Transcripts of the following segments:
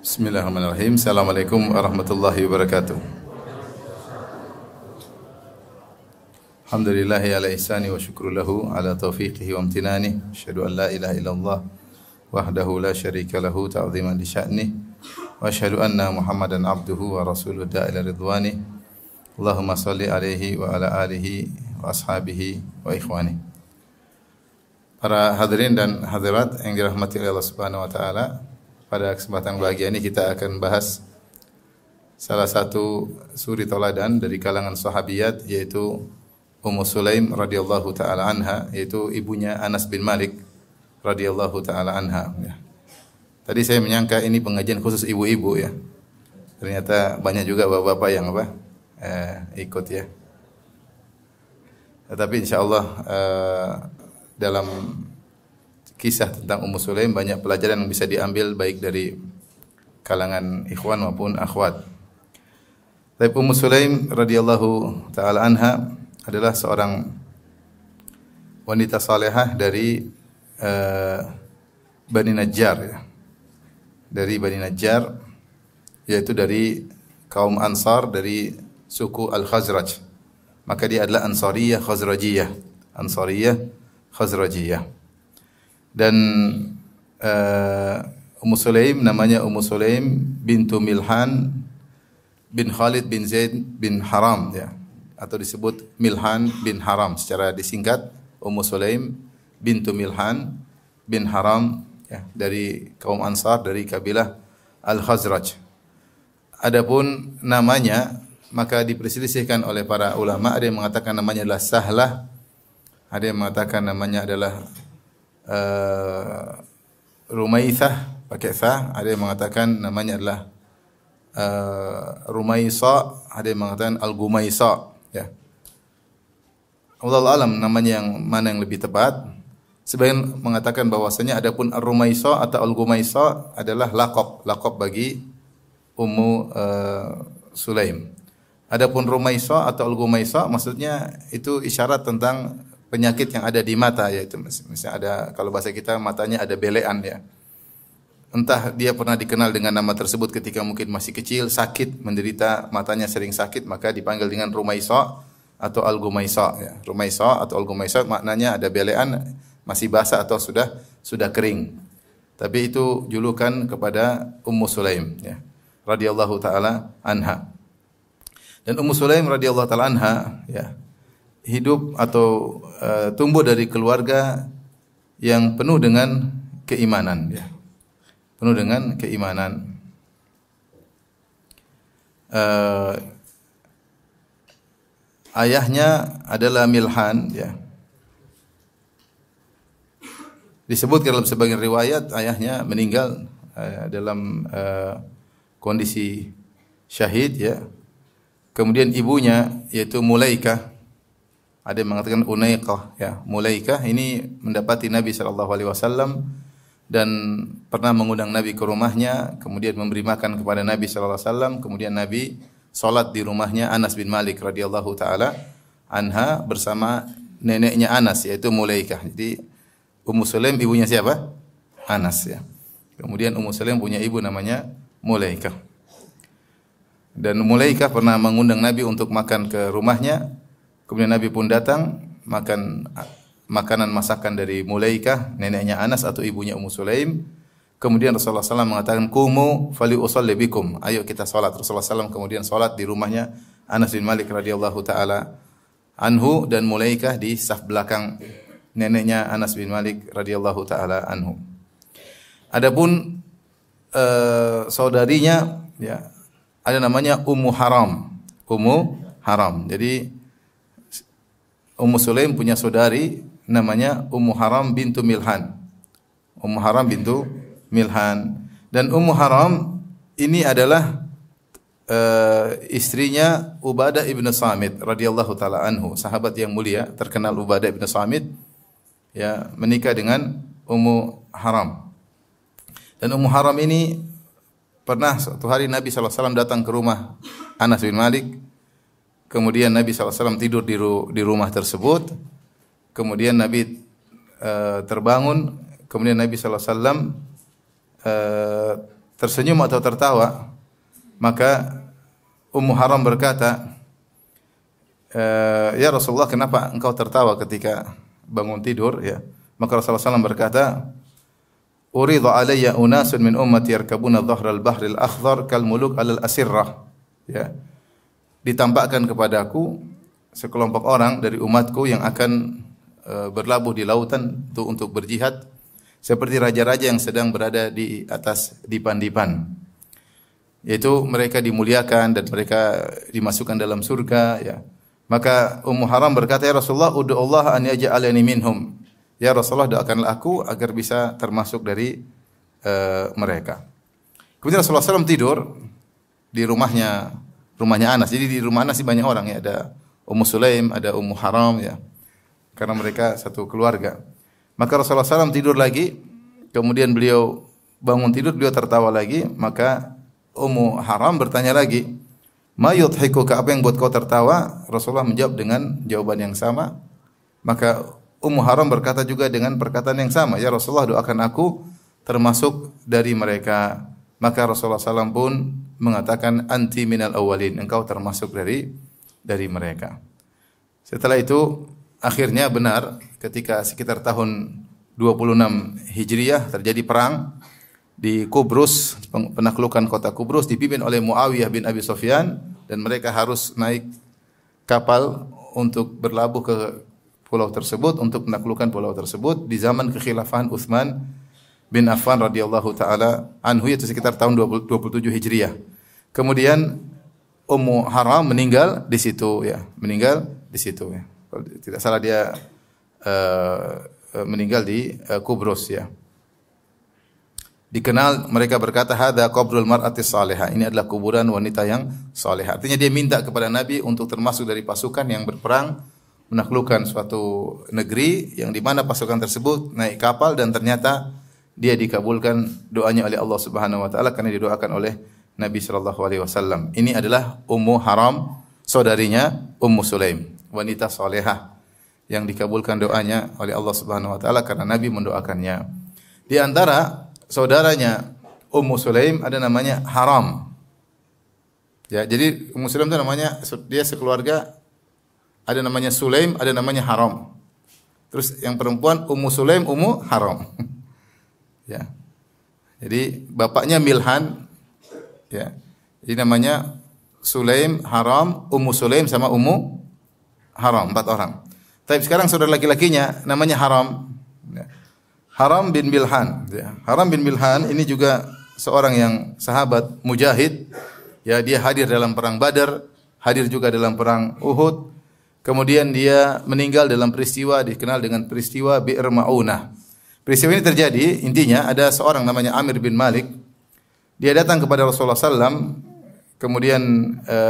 Bismillahirrahmanirrahim. Assalamualaikum warahmatullahi wabarakatuh. Alhamdulillahi ala ihsani wa syukru lahu ala taufiqihi wa amtinani. Asyhadu an la ilaha illallah wahdahu la syarika lahu ta'ziman li sya'nih. Wa asyhadu anna Muhammadan abduhu wa rasuluhu da'ila ridwani. Allahumma salli alaihi wa ala alihi wa ashabihi wa ikhwani. Para hadirin dan hadirat yang dirahmati oleh Allah Subhanahu wa taala, pada kesempatan bahagia ini kita akan bahas salah satu suri tauladan dari kalangan sahabiyat, yaitu Ummu Sulaim radhiyallahu taala anha, yaitu ibunya Anas bin Malik radhiyallahu taala anha. Tadi saya menyangka ini pengajian khusus ibu-ibu ya. Ternyata banyak juga bapak-bapak yang ikut ya. Tetapi insyaallah dalam kisah tentang Ummu Sulaim banyak pelajaran yang bisa diambil baik dari kalangan ikhwan maupun akhwat. Tapi Ummu Sulaim radhiyallahu taala anha adalah seorang wanita salehah dari Bani Najjar ya. Dari Bani Najjar, yaitu dari kaum Ansar dari suku Al-Khazraj. Maka dia adalah Ansariyah Khazrajiyah. Ansariyah Khazrajiyah. Dan Ummu Sulaim namanya Ummu Sulaim bintu Milhan bin Khalid bin Zaid bin Haram ya, atau disebut Milhan bin Haram secara disingkat. Ummu Sulaim bintu Milhan bin Haram ya, dari kaum Ansar dari kabilah Al-Khazraj. Adapun namanya maka diperselisihkan oleh para ulama. Ada yang mengatakan namanya adalah Sahlah, ada yang mengatakan namanya adalah Rumaithah pakai tha, ada yang mengatakan namanya adalah Rumaisa, ada yang mengatakan Al-Gumaisa ya. Wallahu alam namanya yang mana yang lebih tepat. Sebagian mengatakan bahwasanya adapun Ar-Rumaisa atau Al-Gumaisa adalah laqab bagi Ummu Sulaim. Adapun Rumaisa atau Al-Gumaisa maksudnya itu isyarat tentang penyakit yang ada di mata, yaitu misalnya ada, kalau bahasa kita matanya ada belean ya. Entah dia pernah dikenal dengan nama tersebut ketika mungkin masih kecil, sakit, menderita matanya sering sakit, maka dipanggil dengan Rumaisa atau Al-Gumaisa ya. Rumaisa atau Al-Gumaisa maknanya ada belean, masih basah atau sudah kering. Tapi itu julukan kepada Ummu Sulaim ya, radhiyallahu taala anha. Dan Ummu Sulaim radhiyallahu taala anha ya, hidup atau tumbuh dari keluarga yang penuh dengan keimanan ya. Penuh dengan keimanan. Ayahnya adalah Milhan ya. Disebut dalam sebagian riwayat ayahnya meninggal dalam kondisi syahid ya. Kemudian ibunya yaitu Mulaikah, ada yang mengatakan Unaiqah ya. Mulaikah ini mendapati Nabi sallallahu alaihi wasallam dan pernah mengundang Nabi ke rumahnya, kemudian memberi makan kepada Nabi sallallahu alaihi wasallam, kemudian Nabi salat di rumahnya Anas bin Malik radhiyallahu taala anha bersama neneknya Anas yaitu Mulaikah. Jadi Ummu Sulaim ibunya siapa? Anas ya. Kemudian Ummu Sulaim punya ibu namanya Mulaikah. Dan Mulaikah pernah mengundang Nabi untuk makan ke rumahnya. Kemudian Nabi pun datang makan makanan masakan dari Mulaikah, neneknya Anas atau ibunya Ummu Sulaim. Kemudian Rasulullah SAW mengatakan, "Qumu fali usalli bikum." Ayo kita salat. Rasulullah SAW kemudian salat di rumahnya Anas bin Malik radhiyallahu taala anhu, dan Mulaikah di saf belakang neneknya Anas bin Malik radhiyallahu taala anhu. Adapun saudarinya ya, ada namanya Ummu Haram. Ummu Haram. Jadi Ummu Sulaim punya saudari namanya Ummu Haram bintu Milhan. Ummu Haram bintu Milhan. Dan Ummu Haram ini adalah istrinya Ubadah ibn Samit radhiyallahu taala anhu, sahabat yang mulia terkenal. Ubadah ibn Samit ya menikah dengan Ummu Haram. Dan Ummu Haram ini pernah suatu hari Nabi sallallahu alaihi wasallam datang ke rumah Anas bin Malik. Kemudian Nabi SAW tidur di rumah tersebut. Kemudian Nabi terbangun. Kemudian Nabi SAW tersenyum atau tertawa, maka Ummu Haram berkata, ya Rasulullah, kenapa engkau tertawa ketika bangun tidur? Ya, maka Rasulullah SAW berkata, Uridha alayya unasun min ummati yarkabuna dhahral bahril akhdar kal muluk alal asirrah. Ya. Ditampakkan kepadaku sekelompok orang dari umatku yang akan berlabuh di lautan untuk berjihad seperti raja-raja yang sedang berada di atas dipan-dipan. Yaitu mereka dimuliakan dan mereka dimasukkan dalam surga, ya. Maka Ummu Haram berkata, ya Rasulullah, ud'u Allah an yaj'alani minhum. Ya Rasulullah, doakanlah aku agar bisa termasuk dari mereka. Kemudian Rasulullah SAW tidur di rumahnya Anas. Jadi di rumah Anas banyak orang, ya. Ada Ummu Sulaim, ada Ummu Haram, ya. Karena mereka satu keluarga. Maka Rasulullah SAW tidur lagi. Kemudian beliau bangun tidur, beliau tertawa lagi. Maka Ummu Haram bertanya lagi, ma yudhikuka, apa yang buat kau tertawa? Rasulullah menjawab dengan jawaban yang sama. Maka Ummu Haram berkata juga dengan perkataan yang sama, ya Rasulullah, doakan aku termasuk dari mereka. Maka Rasulullah SAW pun mengatakan, anti minal awwalin, engkau termasuk dari mereka. Setelah itu akhirnya benar, ketika sekitar tahun 26 Hijriah terjadi perang di Kubrus, penaklukan kota Kubrus dipimpin oleh Muawiyah bin Abi Sufyan, dan mereka harus naik kapal untuk berlabuh ke pulau tersebut untuk menaklukkan pulau tersebut di zaman kekhilafahan Utsman bin Affan radhiyallahu taala anhu, yaitu sekitar tahun 27 Hijriah. Kemudian Ummu Haram meninggal di situ, ya, meninggal di situ, ya. Kalau tidak salah dia meninggal di Kubrus, ya. Dikenal, mereka berkata, hadza qabrul mar'atis salihah, ini adalah kuburan wanita yang salihah. Artinya dia minta kepada Nabi untuk termasuk dari pasukan yang berperang menaklukkan suatu negeri yang di mana pasukan tersebut naik kapal, dan ternyata dia dikabulkan doanya oleh Allah Subhanahu wa taala karena didoakan oleh Nabi sallallahu alaihi wasallam. Ini adalah Ummu Haram, saudarinya Ummu Sulaim, wanita salehah yang dikabulkan doanya oleh Allah Subhanahu wa taala karena Nabi mendoakannya. Di antara saudaranya Ummu Sulaim ada namanya Haram. Ya, jadi Ummu Sulaim itu namanya, dia sekeluarga, ada namanya Sulaim, ada namanya Haram. Terus yang perempuan Ummu Sulaim, Ummu Haram. Ya. Jadi bapaknya Milhan, ya. Jadi namanya Sulaim, Haram, Ummu Sulaim sama Ummu Haram, 4 orang. Tapi sekarang saudara laki-lakinya namanya Haram. Ya. Haram bin Milhan, ya. Haram bin Milhan ini juga seorang yang sahabat mujahid. Ya, dia hadir dalam perang Badar, hadir juga dalam perang Uhud. Kemudian dia meninggal dalam peristiwa dikenal dengan peristiwa Bi'r Ma'unah. Peristiwa ini terjadi, intinya ada seorang namanya Amir bin Malik. Dia datang kepada Rasulullah SAW, kemudian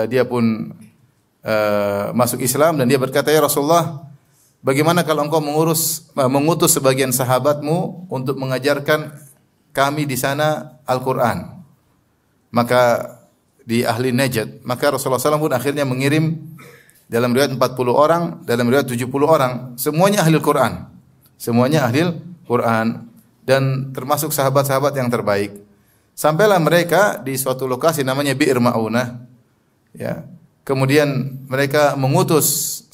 dia pun masuk Islam, dan dia berkata, ya Rasulullah, bagaimana kalau engkau mengutus sebagian sahabatmu untuk mengajarkan kami di sana Al-Quran? Maka di ahli Najd, maka Rasulullah SAW pun akhirnya mengirim dalam riwayat 40 orang, dalam riwayat 70 orang, semuanya ahli Quran. Semuanya ahli Quran dan termasuk sahabat-sahabat yang terbaik. Sampailah mereka di suatu lokasi namanya Bi'r Ma'unah. Ya. Kemudian mereka mengutus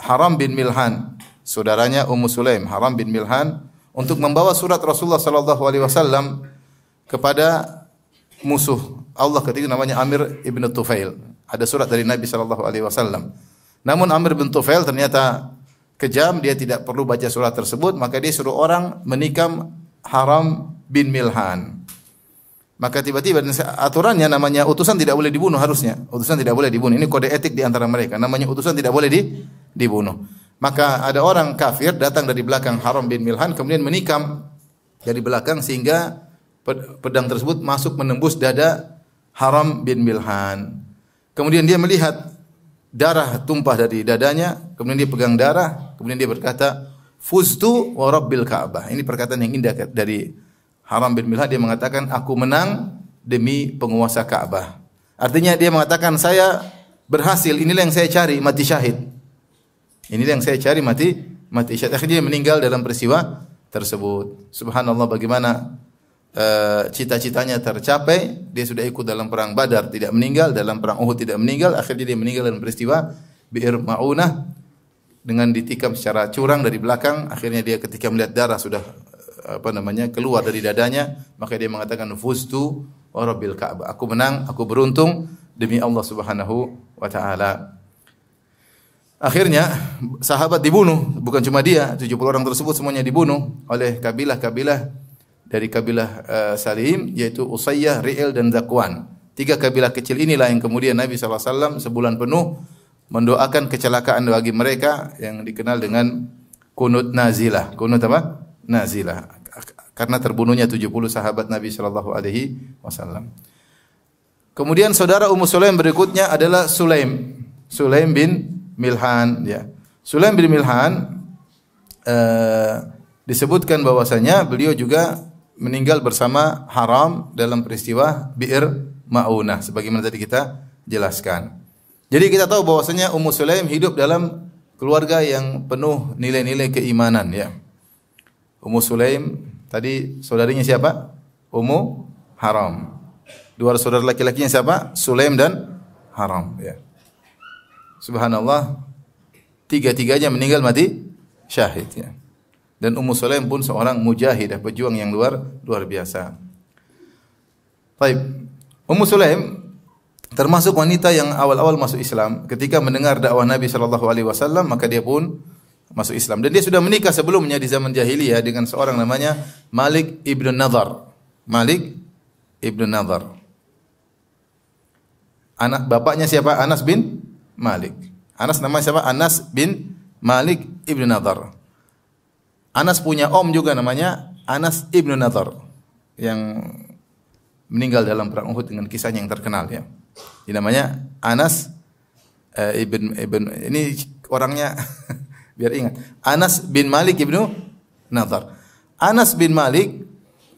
Haram bin Milhan, saudaranya Ummu Sulaim, Haram bin Milhan, untuk membawa surat Rasulullah sallallahu alaihi wasallam kepada musuh Allah ketika namanya Amir ibn Tufail. Ada surat dari Nabi sallallahu alaihi wasallam. Namun Amir bin Tufail ternyata kejam, dia tidak perlu baca surat tersebut, maka dia suruh orang menikam Haram bin Milhan. Maka tiba-tiba aturannya namanya utusan tidak boleh dibunuh harusnya. Utusan tidak boleh dibunuh. Ini kode etik di antara mereka. Namanya utusan tidak boleh dibunuh. Maka ada orang kafir datang dari belakang Haram bin Milhan kemudian menikam dari belakang sehingga pedang tersebut masuk menembus dada Haram bin Milhan. Kemudian dia melihat darah tumpah dari dadanya, kemudian dia pegang darah, kemudian dia berkata, "Fuztu wa Rabbil Ka'bah." Ini perkataan yang indah dari Haram bin Milhan. Dia mengatakan, "Aku menang demi penguasa Ka'bah." Artinya dia mengatakan, saya berhasil, inilah yang saya cari, mati syahid. Inilah yang saya cari, mati syahid. Akhirnya dia meninggal dalam peristiwa tersebut. Subhanallah, bagaimana cita-citanya tercapai, dia sudah ikut dalam perang Badar tidak meninggal, dalam perang Uhud tidak meninggal, akhirnya dia meninggal dalam peristiwa Bi'r Ma'unah dengan ditikam secara curang dari belakang. Akhirnya dia ketika melihat darah sudah keluar dari dadanya, maka dia mengatakan fuztu wa rabbil Ka'bah, aku menang, aku beruntung demi Allah Subhanahu wa taala. Akhirnya sahabat dibunuh, bukan cuma dia, 70 orang tersebut semuanya dibunuh oleh kabilah-kabilah dari kabilah Salim, yaitu Usayyah, Ri'il dan Zakwan. 3 kabilah kecil inilah yang kemudian Nabi SAW sebulan penuh mendoakan kecelakaan bagi mereka yang dikenal dengan kunut nazilah. Kunut apa? Nazilah. Karena terbunuhnya 70 sahabat Nabi SAW. Kemudian saudara Ummu Sulaim berikutnya adalah Sulaim bin Milhan. Ya. Sulaim bin Milhan disebutkan bahwasanya beliau juga meninggal bersama Haram dalam peristiwa Bi'r Ma'unah sebagaimana tadi kita jelaskan. Jadi kita tahu bahwasanya Ummu Sulaim hidup dalam keluarga yang penuh nilai-nilai keimanan ya. Ummu Sulaim tadi saudarinya siapa? Ummu Haram. 2 saudara laki-lakinya siapa? Sulaim dan Haram ya. Subhanallah, 3-tiganya meninggal mati syahid ya. Dan Ummu Sulaim pun seorang mujahidah, pejuang yang luar biasa. Baik. Ummu Sulaim termasuk wanita yang awal-awal masuk Islam. Ketika mendengar dakwah Nabi sallallahu alaihi wasallam, maka dia pun masuk Islam. Dan dia sudah menikah sebelumnya di zaman jahiliyah dengan seorang namanya Malik ibn Nadhar. Malik ibn Nadhar. Anak bapaknya siapa? Anas bin Malik. Anas namanya siapa? Anas bin Malik ibn Nadhar. Anas punya om juga namanya Anas ibn Nadhar yang meninggal dalam perang Uhud dengan kisahnya yang terkenal ya. Ini namanya Anas ibn ini orangnya biar ingat. Anas bin Malik ibn Nadhar. Anas bin Malik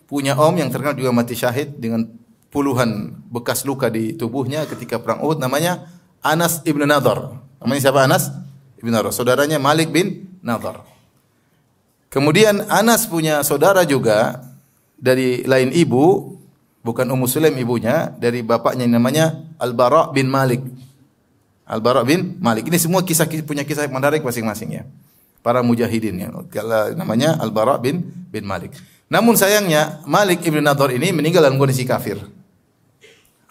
punya om yang terkenal juga mati syahid dengan puluhan bekas luka di tubuhnya ketika perang Uhud, namanya Anas ibn Nadhar. Namanya siapa? Anas ibn Nadhar. Saudaranya Malik bin Nadhar. Kemudian Anas punya saudara juga dari lain ibu, bukan Ummu Sulaim ibunya, dari bapaknya yang namanya Al-Bara' bin Malik. Al-Bara' bin Malik. Ini semua punya kisah menarik masing-masing ya. Para mujahidin ya. Namanya Al-Bara' bin Malik. Namun sayangnya Malik ibn Nadhar ini meninggal dalam kondisi kafir.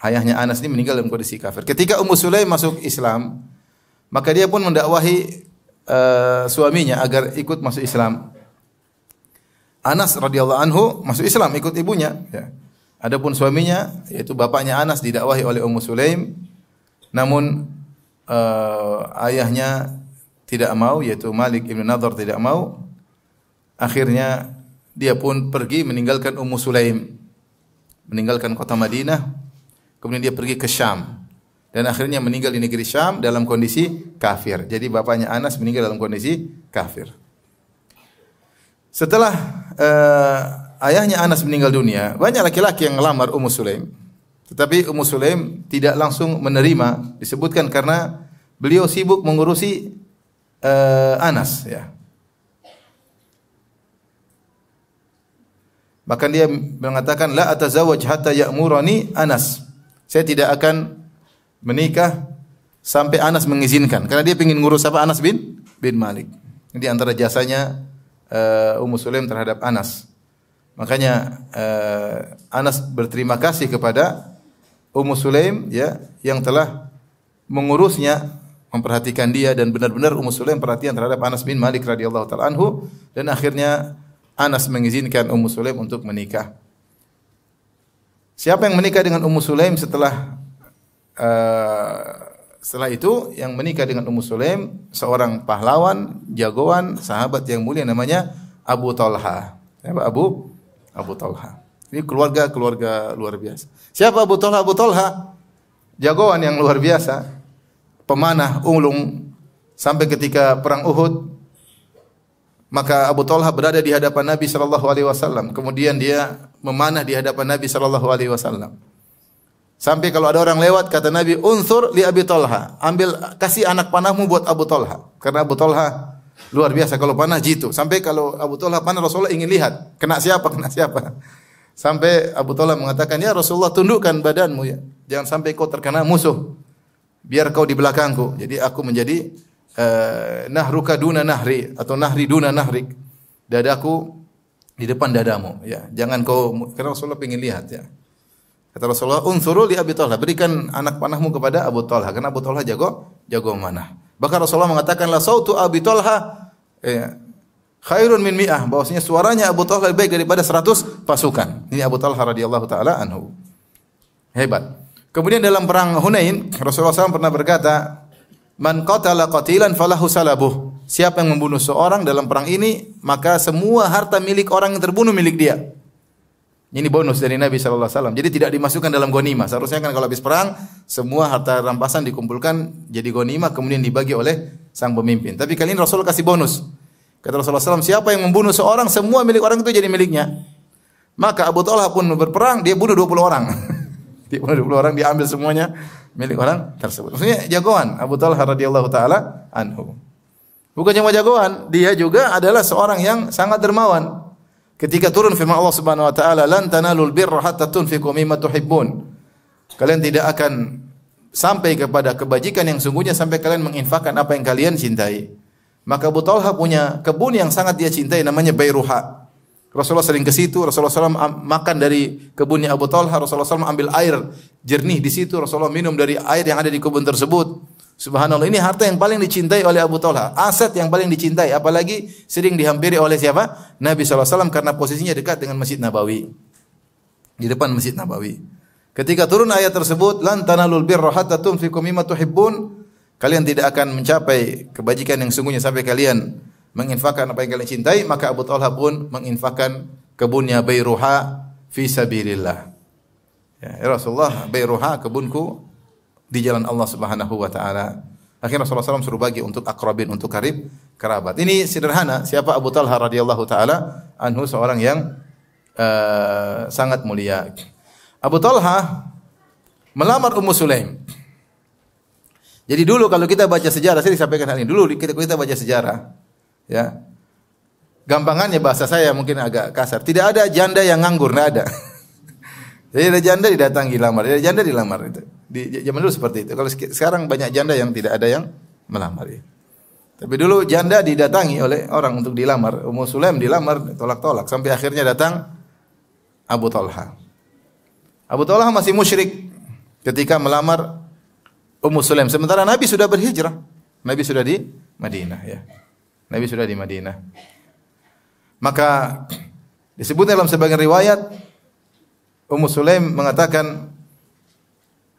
Ayahnya Anas ini meninggal dalam kondisi kafir. Ketika Ummu Sulaim masuk Islam, maka dia pun mendakwahi suaminya agar ikut masuk Islam. Anas radhiyallahu anhu masuk Islam ikut ibunya ya. Adapun suaminya yaitu bapaknya Anas didakwahi oleh Ummu Sulaim, namun ayahnya tidak mau, yaitu Malik ibn Nadhar tidak mau. Akhirnya dia pun pergi meninggalkan Ummu Sulaim, meninggalkan kota Madinah, kemudian dia pergi ke Syam dan akhirnya meninggal di negeri Syam dalam kondisi kafir. Jadi bapaknya Anas meninggal dalam kondisi kafir. Setelah ayahnya Anas meninggal dunia, banyak laki-laki yang melamar Ummu Sulaim. Tetapi Ummu Sulaim tidak langsung menerima, disebutkan karena beliau sibuk mengurusi Anas ya. Bahkan dia mengatakan la atazawwaj hatta ya'murani Anas. Saya tidak akan menikah sampai Anas mengizinkan, karena dia ingin ngurus apa? Anas bin Malik. Ini antara jasanya Ummu Sulaim terhadap Anas. Makanya Anas berterima kasih kepada Ummu Sulaim ya yang telah mengurusnya, memperhatikan dia, dan benar-benar Ummu Sulaim perhatian terhadap Anas bin Malik radhiyallahu taala anhu, dan akhirnya Anas mengizinkan Ummu Sulaim untuk menikah. Siapa yang menikah dengan Ummu Sulaim setelah itu? Yang menikah dengan Ummu Sulaim seorang pahlawan, jagoan, sahabat yang mulia namanya Abu Talha. Siapa Abu Talha? Ini keluarga luar biasa. Siapa Abu Talha? Abu Talha jagoan yang luar biasa, pemanah ulung, sampai ketika perang Uhud maka Abu Talha berada di hadapan Nabi sallallahu alaihi wasallam. Kemudian dia memanah di hadapan Nabi sallallahu alaihi wasallam. Sampai kalau ada orang lewat, kata Nabi, "Unsur li Abi Talha." Ambil, kasih anak panahmu buat Abu Talha. Karena Abu Talha luar biasa kalau panah jitu. Sampai kalau Abu Talha panah, Rasulullah ingin lihat kena siapa. Sampai Abu Talha mengatakan, "Ya Rasulullah, tundukkan badanmu ya. Jangan sampai kau terkena musuh. Biar kau di belakangku." Jadi aku menjadi nahruka duna nahri atau nahri duna nahrik. Dadaku di depan dadamu ya. Jangan kau, karena Rasulullah ingin lihat ya. Kata Rasulullah, "Unzuru li Abi Talha." Berikan anak panahmu kepada Abu Talha karena Abu Talha jago memanah. Bahkan Rasulullah mengatakan, "La sautu Abi Talha khairun min mi'ah." Bahwasanya suaranya Abu Talha lebih baik daripada 100 pasukan. Ini Abu Talha radhiyallahu taala anhu. Hebat. Kemudian dalam perang Hunain, Rasulullah SAW pernah berkata, "Man qatala qatilan falahu salabuh." Siapa yang membunuh seorang dalam perang ini, maka semua harta milik orang yang terbunuh milik dia. Ini bonus dari Nabi sallallahu alaihi wasallam. Jadi tidak dimasukkan dalam ghanimah. Seharusnya kan kalau habis perang, semua harta rampasan dikumpulkan jadi ghanimah kemudian dibagi oleh sang pemimpin. Tapi kali ini Rasul kasih bonus. Kata Rasulullah SAW, siapa yang membunuh seorang, semua milik orang itu jadi miliknya. Maka Abu Talha pun berperang, dia bunuh 20 orang. Dia bunuh 20 orang, dia ambil semuanya milik orang tersebut. Maksudnya jagoan Abu Talha radhiyallahu taala anhu. Bukan cuma jagoan, dia juga adalah seorang yang sangat dermawan. Ketika turun firman Allah Subhanahu wa taala, "Lan tanalul birra hatta tunfiqu mimma tuhibbun." Kalian tidak akan sampai kepada kebajikan yang sungguhnya sampai kalian menginfakkan apa yang kalian cintai. Maka Abu Talha punya kebun yang sangat dia cintai namanya Bayruha. Rasulullah sering ke situ, Rasulullah SAW makan dari kebunnya Abu Talha, Rasulullah SAW ambil air jernih di situ, Rasulullah minum dari air yang ada di kebun tersebut. Subhanallah, ini harta yang paling dicintai oleh Abu Talha, aset yang paling dicintai, apalagi sering dihampiri oleh siapa? Nabi SAW karena posisinya dekat dengan Masjid Nabawi. Di depan Masjid Nabawi. Ketika turun ayat tersebut, "Lan tanalul birra hatta tunfiqu mimma tuhibbun." Kalian tidak akan mencapai kebajikan yang sungguhnya sampai kalian menginfakkan apa yang kalian cintai, maka Abu Talha pun menginfakkan kebunnya Bayruha fi sabilillah. Ya Rasulullah, Bayruha kebunku di jalan Allah Subhanahu wa taala. Akhirnya Rasulullah SAW suruh bagi untuk akrabin, untuk karib, kerabat. Ini sederhana, siapa Abu Talha radhiyallahu taala anhu, seorang yang sangat mulia. Abu Talha melamar Ummu Sulaim. Jadi dulu kalau kita baca sejarah, saya disampaikan hal ini. Dulu kita baca sejarah, ya. Gampangannya bahasa saya mungkin agak kasar. Tidak ada janda yang nganggur, tidak ada. Jadi ada janda didatangi lamar, ada janda dilamar itu. Di zaman dulu seperti itu. Kalau sekarang banyak janda yang tidak ada yang melamar. Ya. Tapi dulu janda didatangi oleh orang untuk dilamar. Ummu Sulaim dilamar, tolak-tolak. Sampai akhirnya datang Abu Talha. Abu Talha masih musyrik ketika melamar Ummu Sulaim. Sementara Nabi sudah berhijrah. Nabi sudah di Madinah. Ya. Nabi sudah di Madinah. Maka disebut dalam sebagian riwayat, Ummu Sulaim mengatakan,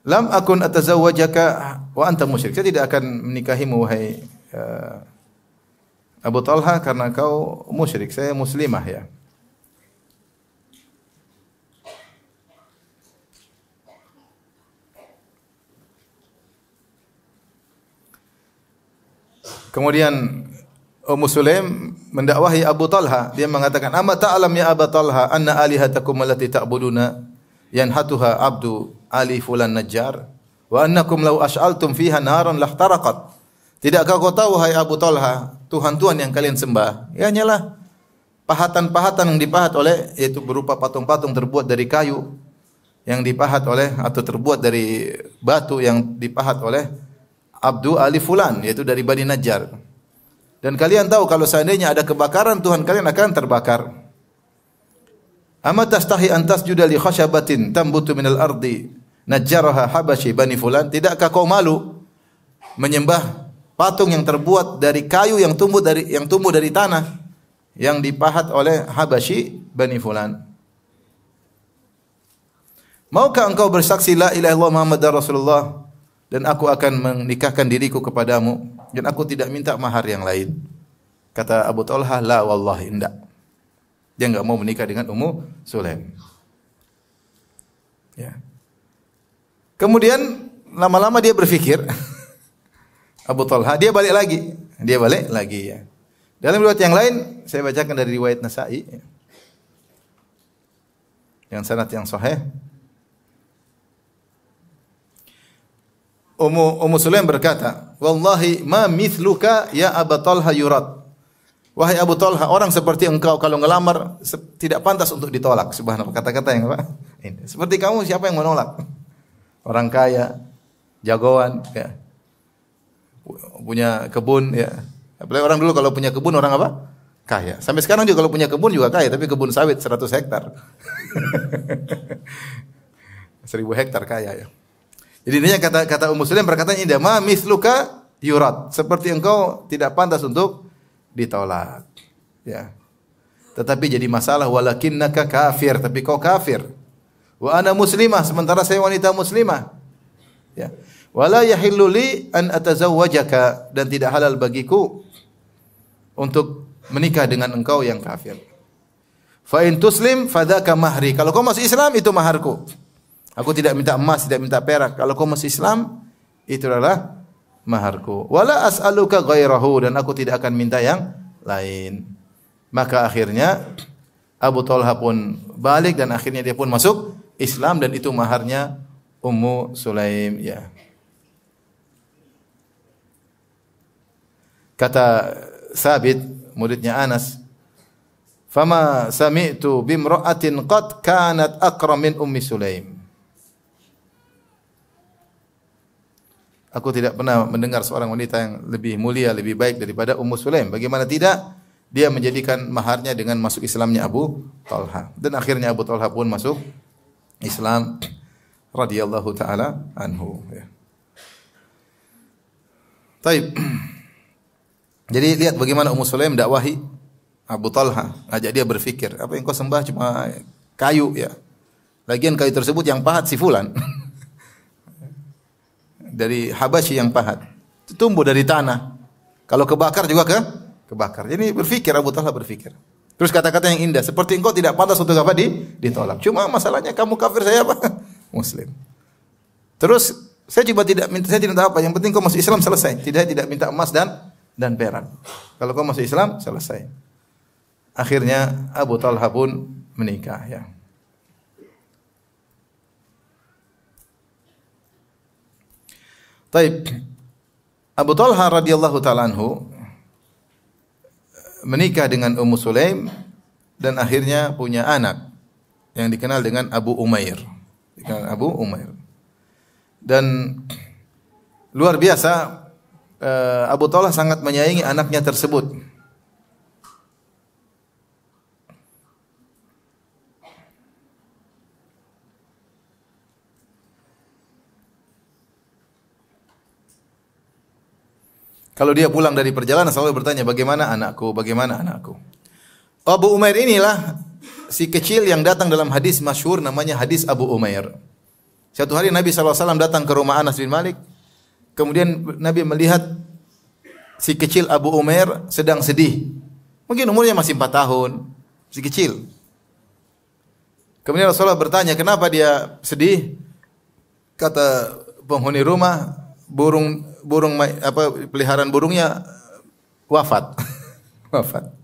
"Lam akun atazawwajaka wa anta musyrik." Saya tidak akan menikahimu wahai Abu Talha karena kau musyrik. Saya muslimah ya. Kemudian Ummu Sulaim mendakwahi Abu Talha. Dia mengatakan, "Amma ta'lam ya Abu Talha anna alihatakum allati ta'buduna yanhatuha abdu ali fulan najjar wa annakum law ash'altum fiha naran lahtaraqat." Tidakkah kau tahu hai Abu Talha, tuhan-tuhan yang kalian sembah, ya hanyalah pahatan-pahatan yang dipahat oleh, yaitu berupa patung-patung terbuat dari kayu yang dipahat oleh atau terbuat dari batu yang dipahat oleh Abdu Ali Fulan, yaitu dari Bani Najjar. Dan kalian tahu kalau seandainya ada kebakaran, Tuhan kalian akan terbakar. Amma tastahi an tasjuda li khashabatin tambutu minal ardi najjaraha habashi Bani Fulan. Tidakkah kau malu menyembah patung yang terbuat dari kayu yang tumbuh dari tanah yang dipahat oleh Habashi Bani Fulan? Maukah engkau bersaksi la ilaha illallah Muhammadar Rasulullah dan aku akan menikahkan diriku kepadamu dan aku tidak minta mahar yang lain? Kata Abu Talha, la wallahi, enggak. Dia enggak mau menikah dengan Ummu Sulaim. Ya. Kemudian lama-lama dia berpikir, Abu Talha, dia balik lagi ya. Dalam riwayat yang lain, saya bacakan dari riwayat Nasa'i yang sanad yang sahih. Ummu Sulaim berkata, "Wallahi ma mithluka ya Abu Talha yurad." Wahai Abu Talha, orang seperti engkau kalau ngelamar tidak pantas untuk ditolak. Subhanallah, kata-kata yang apa? Ini. Seperti kamu siapa yang menolak? Orang kaya, jagoan, ya. Punya kebun, ya. Apalagi orang dulu kalau punya kebun orang apa? Kaya. Sampai sekarang juga kalau punya kebun juga kaya, tapi kebun sawit 100 hektar. 1000 hektar kaya ya. Jadi intinya kata Ummu Sulaim perkataan indah, ma misluka yurat. Seperti engkau tidak pantas untuk ditolak. Ya. Tetapi jadi masalah walakinnaka kafir, tapi kau kafir. Wa ana muslimah, sementara saya wanita muslimah. Ya. Wala yahillu li an atazawwajaka, dan tidak halal bagiku untuk menikah dengan engkau yang kafir. Fa in tuslim fadzaka mahri. Kalau kau masuk Islam itu maharku. Aku tidak minta emas, tidak minta perak. Kalau kau masuk Islam itu adalah maharku. Wala as'aluka ghairahu, dan aku tidak akan minta yang lain. Maka akhirnya Abu Talha pun balik dan akhirnya dia pun masuk Islam, dan itu maharnya Ummu Sulaim ya. Kata Sabit, muridnya Anas, "Fama sami'tu bimra'atin qad kanat aqram min Ummi Sulaim." Aku tidak pernah mendengar seorang wanita yang lebih mulia, lebih baik daripada Ummu Sulaim. Bagaimana tidak? Dia menjadikan maharnya dengan masuk Islamnya Abu Talha. Dan akhirnya Abu Talha pun masuk Islam radhiyallahu taala anhu ya. Taib. Jadi lihat bagaimana Ummu Sulaim dakwahi Abu Talha, ajak dia berfikir, apa yang kau sembah cuma kayu ya. Lagian kayu tersebut yang pahat si fulan. Dari Habasyi yang pahat. Itu tumbuh dari tanah. Kalau kebakar juga kebakar. Jadi berfikir, Abu Talha berfikir. Terus kata-kata yang indah, seperti engkau tidak pantas untuk apa ditolak. Cuma masalahnya kamu kafir, saya apa? Muslim. Terus saya coba tidak minta apa, yang penting kau masuk Islam selesai. Tidak minta emas dan perak. Kalau kau masuk Islam selesai. Akhirnya Abu Talha pun menikah ya. Taib. Abu Talha radhiyallahu taala anhu menikah dengan Ummu Sulaim dan akhirnya punya anak yang dikenal dengan Abu Umair. Dikenal Abu Umair. Dan luar biasa Abu Talha sangat menyayangi anaknya tersebut. Kalau dia pulang dari perjalanan selalu bertanya, bagaimana anakku, bagaimana anakku. Abu Umair inilah si kecil yang datang dalam hadis masyhur namanya hadis Abu Umair. Suatu hari Nabi SAW datang ke rumah Anas bin Malik. Kemudian Nabi melihat si kecil Abu Umair sedang sedih. Mungkin umurnya masih 4 tahun, si kecil. Kemudian Rasulullah bertanya, kenapa dia sedih? Kata penghuni rumah, peliharaan burungnya wafat. Wafat.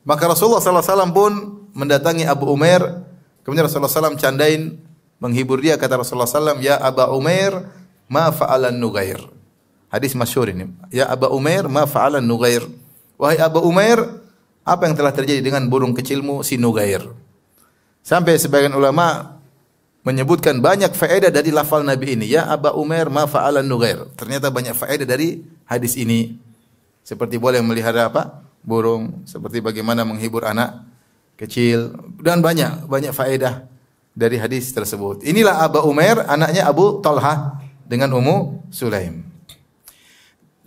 Maka Rasulullah SAW pun mendatangi Abu Umair. Kemudian Rasulullah SAW candain menghibur dia. Kata Rasulullah SAW, ya Aba Umair, ma fa'alan Nugair. Hadis masyhur ini. Ya Aba Umair, ma fa'alan Nugair. Wahai Aba Umair, apa yang telah terjadi dengan burung kecilmu si Nugair? Sampai sebagian ulama menyebutkan banyak faedah dari lafal Nabi ini. Ya Aba Umair ma fa'alan Nugair. Ternyata banyak faedah dari hadis ini. Seperti boleh melihara apa? Burung, seperti bagaimana menghibur anak kecil, dan banyak faedah dari hadis tersebut. Inilah Aba Umair, anaknya Abu Talha dengan Ummu Sulaim.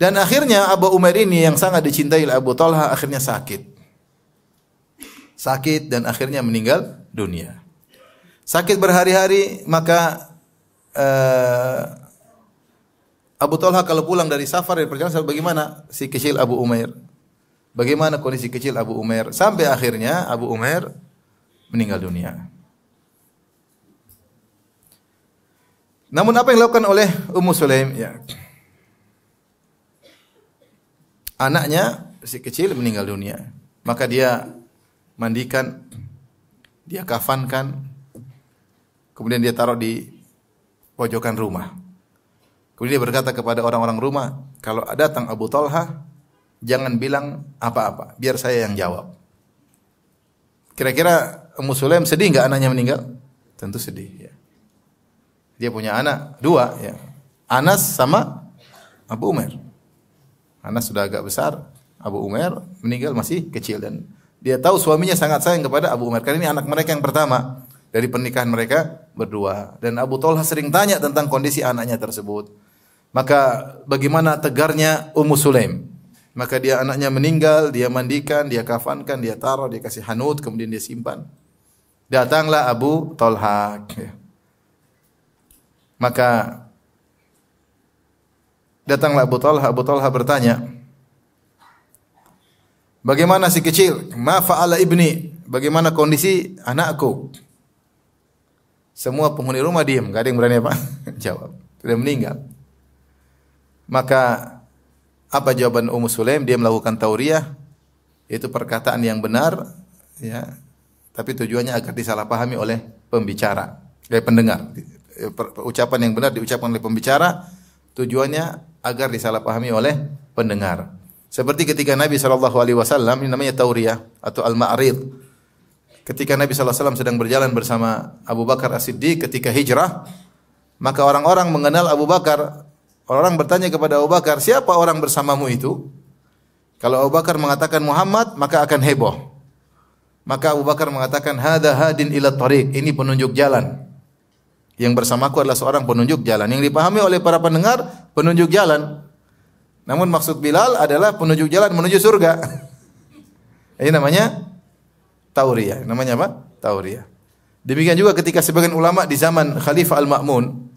Dan akhirnya Abu Umair ini yang sangat dicintai oleh Abu Talha akhirnya sakit. Sakit dan akhirnya meninggal dunia. Sakit berhari-hari, maka Abu Talha kalau pulang dari safar dari perjalanan bagaimana si kecil Abu Umair? Bagaimana kondisi kecil Abu Umair? Sampai akhirnya Abu Umair meninggal dunia. Namun apa yang dilakukan oleh Ummu Sulaim? Ya. Anaknya si kecil meninggal dunia. Maka dia mandikan, dia kafankan, kemudian dia taruh di pojokan rumah. Kemudian dia berkata kepada orang-orang rumah, kalau datang Abu Talha, jangan bilang apa-apa, biar saya yang jawab. Kira-kira Ummu Sulaim sedih enggak anaknya meninggal? Tentu sedih ya. Dia punya anak 2 ya. Anas sama Abu Umair. Anas sudah agak besar, Abu Umair meninggal masih kecil dan dia tahu suaminya sangat sayang kepada Abu Umair karena ini anak mereka yang pertama dari pernikahan mereka berdua. Dan Abu Talha sering tanya tentang kondisi anaknya tersebut. Maka bagaimana tegarnya Ummu Sulaim? Maka dia anaknya meninggal, dia mandikan, dia kafankan, dia taruh, dia kasih hanut, kemudian dia simpan. Datanglah Abu Talha. Maka datanglah Abu Talha bertanya, bagaimana si kecil? Ma fa'ala ibni? Bagaimana kondisi anakku? Semua penghuni rumah diam, enggak ada yang berani apa? Jawab. Sudah meninggal. Maka apa jawaban Ummu Sulaim? Dia melakukan tauriyah, yaitu perkataan yang benar, ya, tapi tujuannya agar disalahpahami oleh pembicara, pendengar. Ucapan yang benar diucapkan oleh pembicara, tujuannya agar disalahpahami oleh pendengar. Seperti ketika Nabi SAW, ini namanya tauriyah atau al-ma'rid. Ketika Nabi SAW sedang berjalan bersama Abu Bakar As-Siddiq ketika hijrah, maka orang-orang mengenal Abu Bakar. Orang bertanya kepada Abu Bakar, siapa orang bersamamu itu? Kalau Abu Bakar mengatakan Muhammad, maka akan heboh. Maka Abu Bakar mengatakan, hadza hadin ila tariq, ini penunjuk jalan. Yang bersamaku adalah seorang penunjuk jalan. Yang dipahami oleh para pendengar, penunjuk jalan. Namun maksud Bilal adalah penunjuk jalan menuju surga. Ini namanya tauriyah. Namanya apa? Tauriyah. Demikian juga ketika sebagian ulama di zaman Khalifah Al-Ma'mun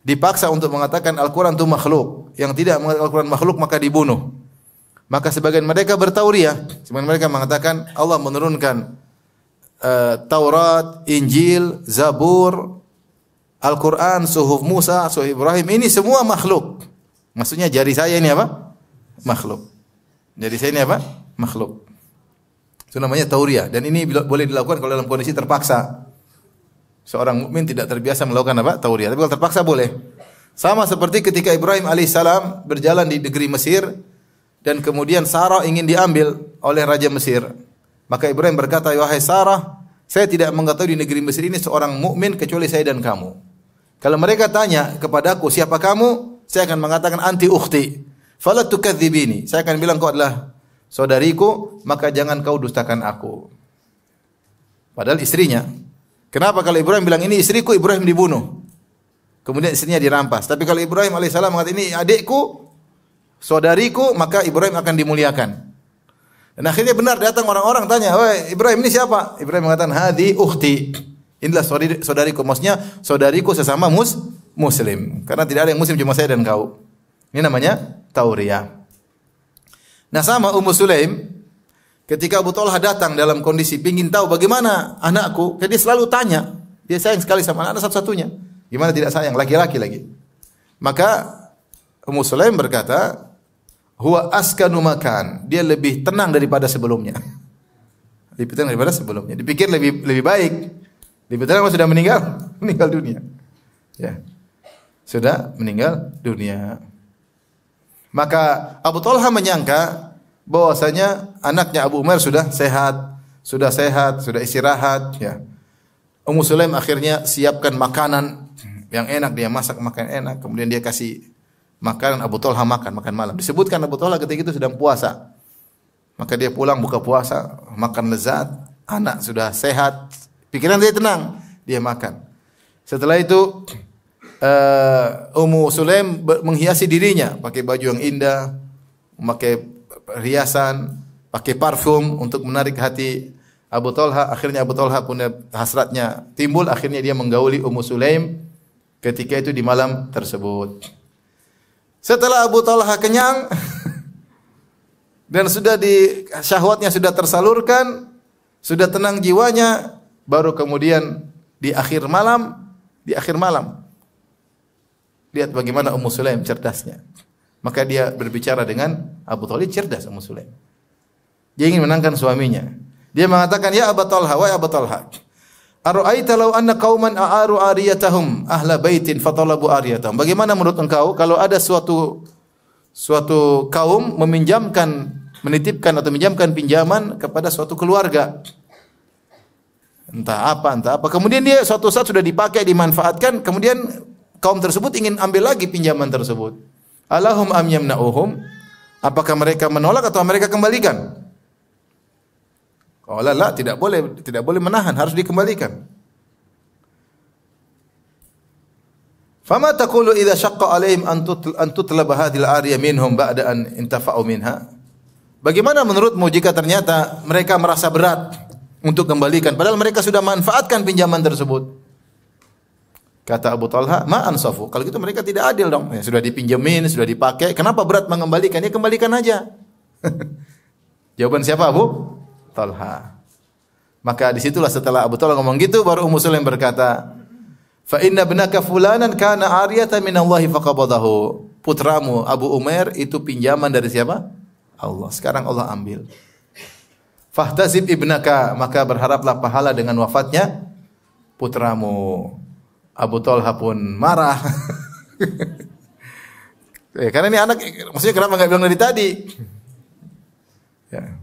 dipaksa untuk mengatakan Al-Quran itu makhluk. Yang tidak mengatakan Al-Quran makhluk maka dibunuh. Maka sebagian mereka bertauriyah. Sebagian mereka mengatakan Allah menurunkan Taurat, Injil, Zabur, Al-Quran, Suhuf Musa, Suhuf Ibrahim, ini semua makhluk. Maksudnya jari saya ini apa? Makhluk. Jari saya ini apa? Makhluk. Itu namanya tauriyah. Dan ini boleh dilakukan kalau dalam kondisi terpaksa. Seorang mukmin tidak terbiasa melakukan apa? Tauriyah. Tapi kalau terpaksa boleh. Sama seperti ketika Ibrahim alaihissalam berjalan di negeri Mesir dan kemudian Sarah ingin diambil oleh Raja Mesir. Maka Ibrahim berkata, wahai Sarah, saya tidak mengetahui di negeri Mesir ini seorang mukmin kecuali saya dan kamu. Kalau mereka tanya kepadaku siapa kamu, saya akan mengatakan anti ukhti. Fala tukadzibini. Saya akan bilang kau adalah saudariku, maka jangan kau dustakan aku. Padahal istrinya. Kenapa kalau Ibrahim bilang ini istriku, Ibrahim dibunuh. Kemudian istrinya dirampas. Tapi kalau Ibrahim alaihissalam mengatakan ini adikku, saudariku, maka Ibrahim akan dimuliakan. Dan akhirnya benar datang orang-orang tanya, "Woi, Ibrahim ini siapa?" Ibrahim mengatakan, "Hadi ukhti." Inilah saudariku, maksudnya saudariku sesama muslim. Karena tidak ada yang muslim cuma saya dan kau. Ini namanya tauriyah. Nah, sama Ummu Sulaim ketika Abu Talha datang dalam kondisi pingin tahu bagaimana anakku, jadi dia selalu tanya. Dia sayang sekali sama anak satu-satunya. Gimana tidak sayang, laki-laki lagi. Maka Ummu Sulaim berkata, huwa askanu makan. Dia lebih tenang daripada sebelumnya. Lebih tenang daripada sebelumnya. Dipikir lebih baik. Lebih tenang sudah meninggal dunia. Ya. Sudah meninggal dunia. Maka Abu Talha menyangka bahwasanya anaknya Abu Umair sudah sehat, sudah istirahat, ya. Ummu Sulaim akhirnya siapkan makanan yang enak, dia masak makan enak, kemudian dia kasih makanan Abu Talha makan malam. Disebutkan Abu Talha ketika itu sedang puasa. Maka dia pulang buka puasa, makan lezat, anak sudah sehat, pikiran dia tenang, dia makan. Setelah itu Ummu Sulaim menghiasi dirinya, pakai baju yang indah, memakai riasan, pakai parfum untuk menarik hati Abu Talha. Akhirnya Abu Talha punya hasratnya timbul, akhirnya dia menggauli Ummu Sulaim ketika itu di malam tersebut. Setelah Abu Talha kenyang dan syahwatnya sudah tersalurkan, sudah tenang jiwanya, baru kemudian di akhir malam lihat bagaimana Ummu Sulaim cerdasnya. Maka dia berbicara dengan Abu Talib, cerdas Ummu Sulaim. Dia ingin menangkan suaminya. Dia mengatakan, ya Abu Talha, wahai Abu Talha, ara'aita law anna qauman a'aru ariyatahum ahla baitin fatalabu ariyatahum. Bagaimana menurut engkau kalau ada suatu suatu kaum menitipkan atau meminjamkan pinjaman kepada suatu keluarga. Entah apa. Kemudian dia suatu saat sudah dipakai, dimanfaatkan, kemudian kaum tersebut ingin ambil lagi pinjaman tersebut. Alahum am yamna'uhum? Apakah mereka menolak atau mereka kembalikan? Oh la, tidak boleh menahan, harus dikembalikan. Fama taqulu idza syaqqa alaihim an tutlab hadhil ariya minhum ba'da an intafa'u minha? Bagaimana menurutmu jika ternyata mereka merasa berat untuk kembalikan padahal mereka sudah manfaatkan pinjaman tersebut? Kata Abu Talha, ma ansafu. Kalau gitu mereka tidak adil dong. Ya, sudah dipinjemin, sudah dipakai, kenapa berat mengembalikan? Ya kembalikan aja. Jawaban siapa, Abu Talha? Maka disitulah setelah Abu Talha ngomong gitu, baru Ummu Sulaim berkata, fa inna ibnaka fulanan kana ariyatan min Allah faqabadahu. Putramu Abu Umair itu pinjaman dari siapa? Allah. Sekarang Allah ambil. Fahtazib ibnaka, maka berharaplah pahala dengan wafatnya putramu. Abu Talha pun marah. Karena ini anak, maksudnya kenapa enggak bilang dari tadi? Ya.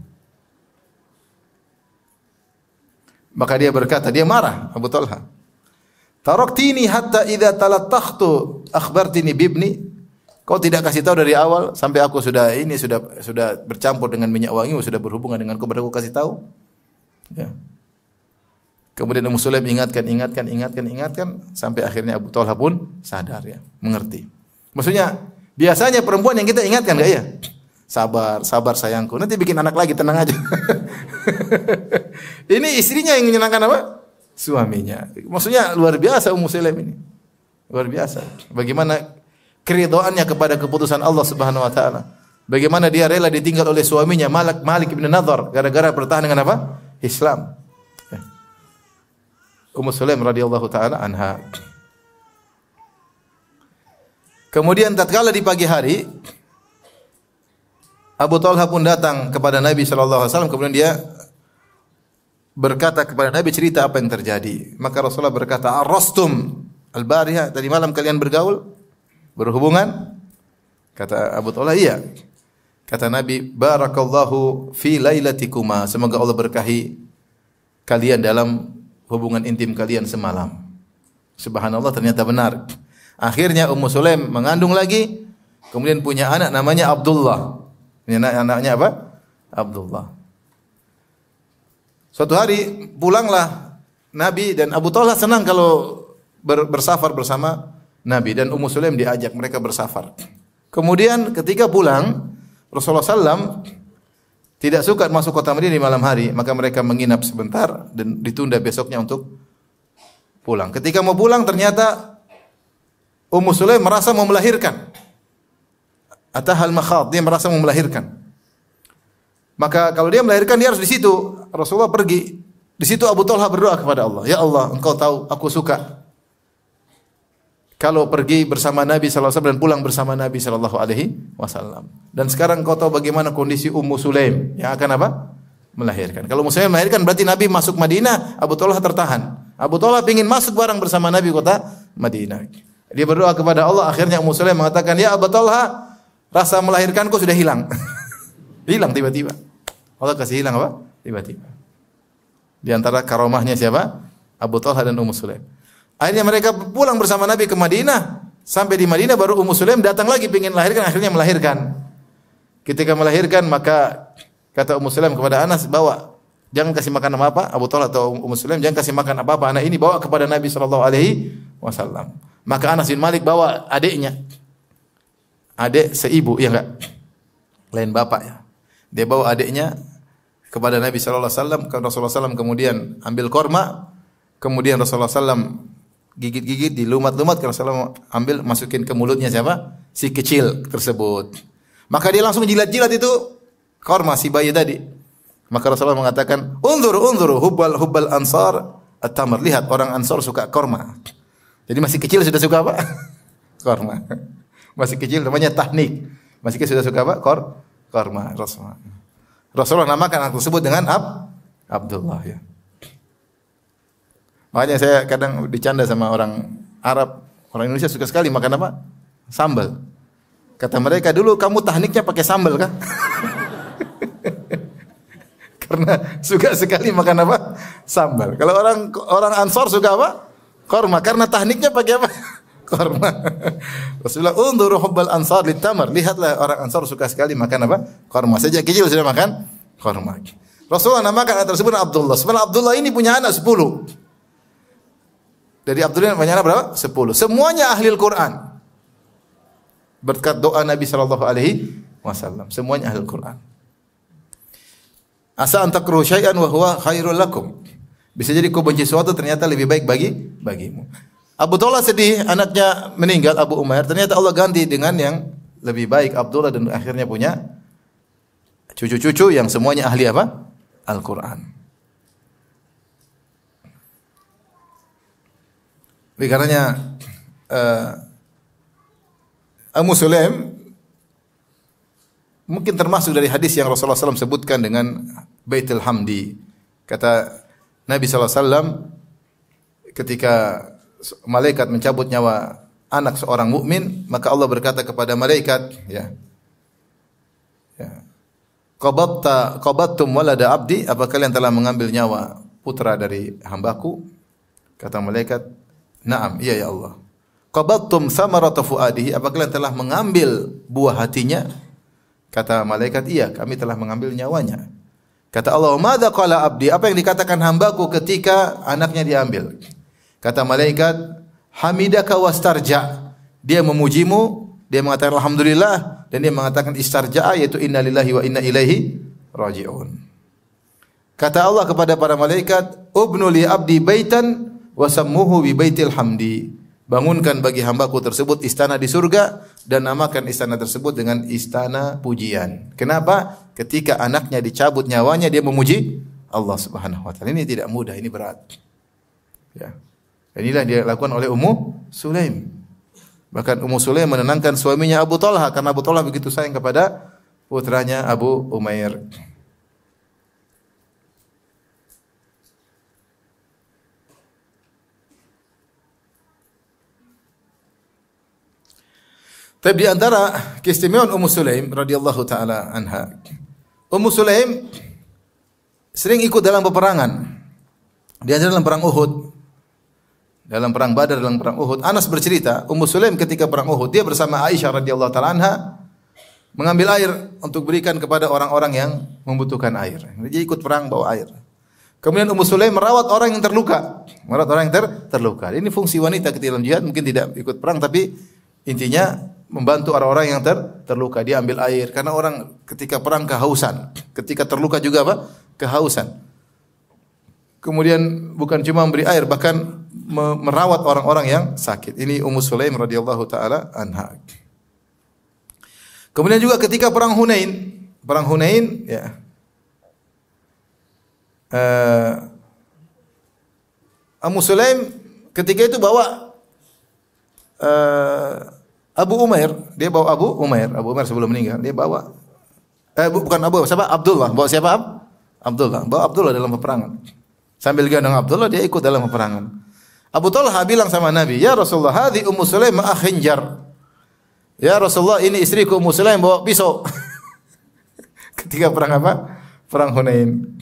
Maka dia berkata, dia marah, Abu Talha. Taraktini hatta idza talattakhtu akhbartini bibni. Kau tidak kasih tahu dari awal sampai aku sudah bercampur dengan minyak wangi, sudah berhubungan denganku, baru aku kasih tahu. Ya. Kemudian Ummu Sulaim ingatkan sampai akhirnya Abu Talha pun sadar, ya, mengerti. Maksudnya biasanya perempuan yang kita ingatkan enggak ya? Sabar sayangku. Nanti bikin anak lagi, tenang aja. Ini istrinya yang menyenangkan apa? Suaminya. Maksudnya luar biasa Ummu Sulaim ini. Luar biasa. Bagaimana keridhaannya kepada keputusan Allah Subhanahu wa taala. Bagaimana dia rela ditinggal oleh suaminya Malik bin Nadhr gara-gara bertahan dengan apa? Islam. Ummu Sulaim radhiyallahu taala anha. Kemudian tatkala di pagi hari Abu Talha pun datang kepada Nabi sallallahu alaihi wasallam, kemudian dia berkata kepada Nabi cerita apa yang terjadi. Maka Rasulullah berkata, "Arrastum al-bariha, tadi malam kalian berhubungan?" Kata Abu Talha, "Iya." Kata Nabi, "Barakallahu fi lailatikuma." Semoga Allah berkahi kalian dalam hubungan intim kalian semalam. Subhanallah, ternyata benar. Akhirnya Ummu Sulaim mengandung lagi, kemudian punya anak namanya Abdullah. Ini anaknya apa? Abdullah. Suatu hari pulanglah Nabi dan Abu Talha senang kalau bersafar bersama Nabi dan Ummu Sulaim diajak mereka bersafar. Kemudian ketika pulang Rasulullah SAW tidak suka masuk kota Madinah di malam hari, maka mereka menginap sebentar dan ditunda besoknya untuk pulang. Ketika mau pulang ternyata Ummu Sulaim merasa mau melahirkan. Atahal makhad, dia merasa mau melahirkan. Maka kalau dia melahirkan dia harus di situ. Rasulullah pergi. Di situ Abu Talha berdoa kepada Allah, "Ya Allah, Engkau tahu aku suka kalau pergi bersama Nabi sallallahu alaihi wasallam dan pulang bersama Nabi sallallahu alaihi wasallam. Dan sekarang Engkau tahu bagaimana kondisi Ummu Sulaim yang akan apa? Melahirkan. Kalau Ummu Sulaim melahirkan berarti Nabi masuk Madinah, Abu Talha tertahan. Abu Talha ingin masuk bareng bersama Nabi kota Madinah. Dia berdoa kepada Allah, akhirnya Ummu Sulaim mengatakan, "Ya Abu Talha, rasa melahirkanku sudah hilang." Hilang tiba-tiba. Allah kasih hilang apa? Tiba-tiba. Di antara karomahnya siapa? Abu Talha dan Ummu Sulaim. Akhirnya mereka pulang bersama Nabi ke Madinah. Sampai di Madinah baru Ummu Sulaim datang lagi ingin melahirkan, akhirnya melahirkan. Ketika melahirkan maka kata Ummu Sulaim kepada Anas, "Bawa, jangan kasih makan apa-apa." Abu Talha atau Ummu Sulaim, "Jangan kasih makan apa-apa, anak ini bawa kepada Nabi sallallahu alaihi wasallam." Maka Anas bin Malik bawa adiknya. Adik seibu, ya enggak? Lain bapak ya. Dia bawa adiknya kepada Nabi sallallahu alaihi wasallam. Rasulullah sallallahu kemudian ambil korma, kemudian Rasulullah sallallahu gigit-gigit, dilumat-lumat, Rasulullah ambil masukin ke mulutnya siapa? Si kecil tersebut. Maka dia langsung jilat-jilat itu korma si bayi tadi. Maka Rasulullah mengatakan, "Unzuru hubbal ansar at-tamr." Lihat orang Ansar suka korma. Jadi masih kecil sudah suka apa? Korma. Masih kecil namanya tahnik. Masih kecil sudah suka apa? Korma. Rasulullah namakan anak tersebut dengan Abdullah, ya. Makanya saya kadang dicanda sama orang Arab, orang Indonesia suka sekali makan apa? Sambal. Kata mereka, dulu kamu tahniknya pakai sambal kan? Karena suka sekali makan apa? Sambal. Kalau orang Ansor suka apa? Korma. Karena tahniknya pakai apa? Korma. Rasulullah, unzuru hubbal ansar litamar. Lihatlah orang Ansor suka sekali makan apa? Korma. Sejak kecil sudah makan korma. Rasulullah namakan anak tersebut Abdullah. Sebenarnya Abdullah ini punya anak 10. Dari Abdullah punya anak berapa? 10. Semuanya ahli Al-Quran. Berkat doa Nabi SAW. Semuanya ahli Al-Quran. Asa an takruhu syai'an wa huwa khairul lakum. Bisa jadi kau benci sesuatu ternyata lebih baik bagimu. Abu Talha sedih, anaknya meninggal, Abu Umair. Ternyata Allah ganti dengan yang lebih baik, Abdullah, dan akhirnya punya cucu-cucu yang semuanya ahli apa? Al-Quran. Oleh karenanya Ummu Sulaim mungkin termasuk dari hadis yang Rasulullah SAW sebutkan dengan Baitul Hamdi. Kata Nabi SAW, ketika malaikat mencabut nyawa anak seorang mukmin, maka Allah berkata kepada malaikat, qabattum walada abdi, apa kalian telah mengambil nyawa putra dari hambaku? Kata malaikat, na'am, iya ya Allah. Qabattum samarata fuadihi, apa kalian telah mengambil buah hatinya? Kata malaikat, iya, kami telah mengambil nyawanya. Kata Allah, madza qala abdi, apa yang dikatakan hambaku ketika anaknya diambil? Kata malaikat, hamidaka wastarja. Dia memujimu, dia mengatakan alhamdulillah, dan dia mengatakan istarja'a, yaitu inna lillahi wa inna ilaihi raji'un. Kata Allah kepada para malaikat, ubnu li abdi baitan wa sammuhu bi baitil hamdi. Bangunkan bagi hambaku tersebut istana di surga dan namakan istana tersebut dengan istana pujian. Kenapa? Ketika anaknya dicabut nyawanya dia memuji Allah Subhanahu wa taala. Ini tidak mudah, ini berat. Ya. Inilah dia lakukan oleh Ummu Sulaim. Bahkan Ummu Sulaim menenangkan suaminya Abu Talha karena Abu Talha begitu sayang kepada putranya Abu Umair. Tapi di antara keistimewaan Ummu Sulaim radhiyallahu taala anha, Ummu Sulaim sering ikut dalam peperangan. Dia dalam perang Uhud, dalam perang Badar, dalam perang Uhud. Anas bercerita, Ummu Sulaim ketika perang Uhud, dia bersama Aisyah radhiyallahu taala anha mengambil air untuk berikan kepada orang-orang yang membutuhkan air. Dia ikut perang bawa air. Kemudian Ummu Sulaim merawat orang yang terluka, terluka. Ini fungsi wanita ketika dalam jihad, mungkin tidak ikut perang tapi intinya membantu orang-orang yang terluka. Dia ambil air karena orang ketika perang kehausan, ketika terluka juga apa? Kehausan. Kemudian bukan cuma memberi air, bahkan merawat orang-orang yang sakit. Ini Ummu Sulaim radhiyallahu taala anha. Kemudian juga ketika perang Hunain ya. Ummu Sulaim ketika itu bawa Abu Umair, dia bawa Abu Umair sebelum meninggal, dia bawa bukan Abu, siapa? Abdullah. Bawa siapa? Abdullah. Bawa Abdullah dalam peperangan. Sambil gendong Abdullah dia ikut dalam peperangan. Abu Talha bilang sama Nabi, "Ya Rasulullah, hadhi Ummu Sulaim ma'a khinjar." Ya Rasulullah, ini istriku Ummu Sulaim bawa pisau. Ketika perang apa? Perang Hunain.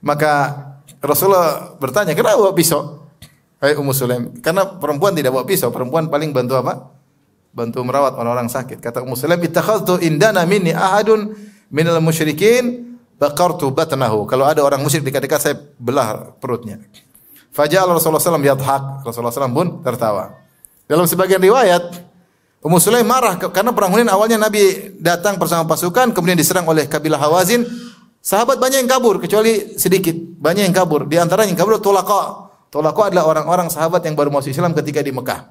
Maka Rasulullah bertanya, "Kenapa bawa pisau?" Hai Ummu Sulaim, karena perempuan tidak bawa pisau, perempuan paling bantu apa? Bantu merawat orang-orang sakit. Kata Ummu Sulaim, "Ittakhadtu indana minni ahadun minal musyrikin baqartu batnahu." Kalau ada orang musyrik dekat-dekat saya belah perutnya. Faja'al Rasulullah SAW yadhak. Rasulullah SAW pun tertawa. Dalam sebagian riwayat, Ummu Sulaim marah karena perang Hunain awalnya Nabi datang bersama pasukan, kemudian diserang oleh kabilah Hawazin. Sahabat banyak yang kabur kecuali sedikit, banyak yang kabur. Di antaranya yang kabur Tulaqa. Tulaqa adalah orang-orang sahabat yang baru masuk Islam ketika di Mekah.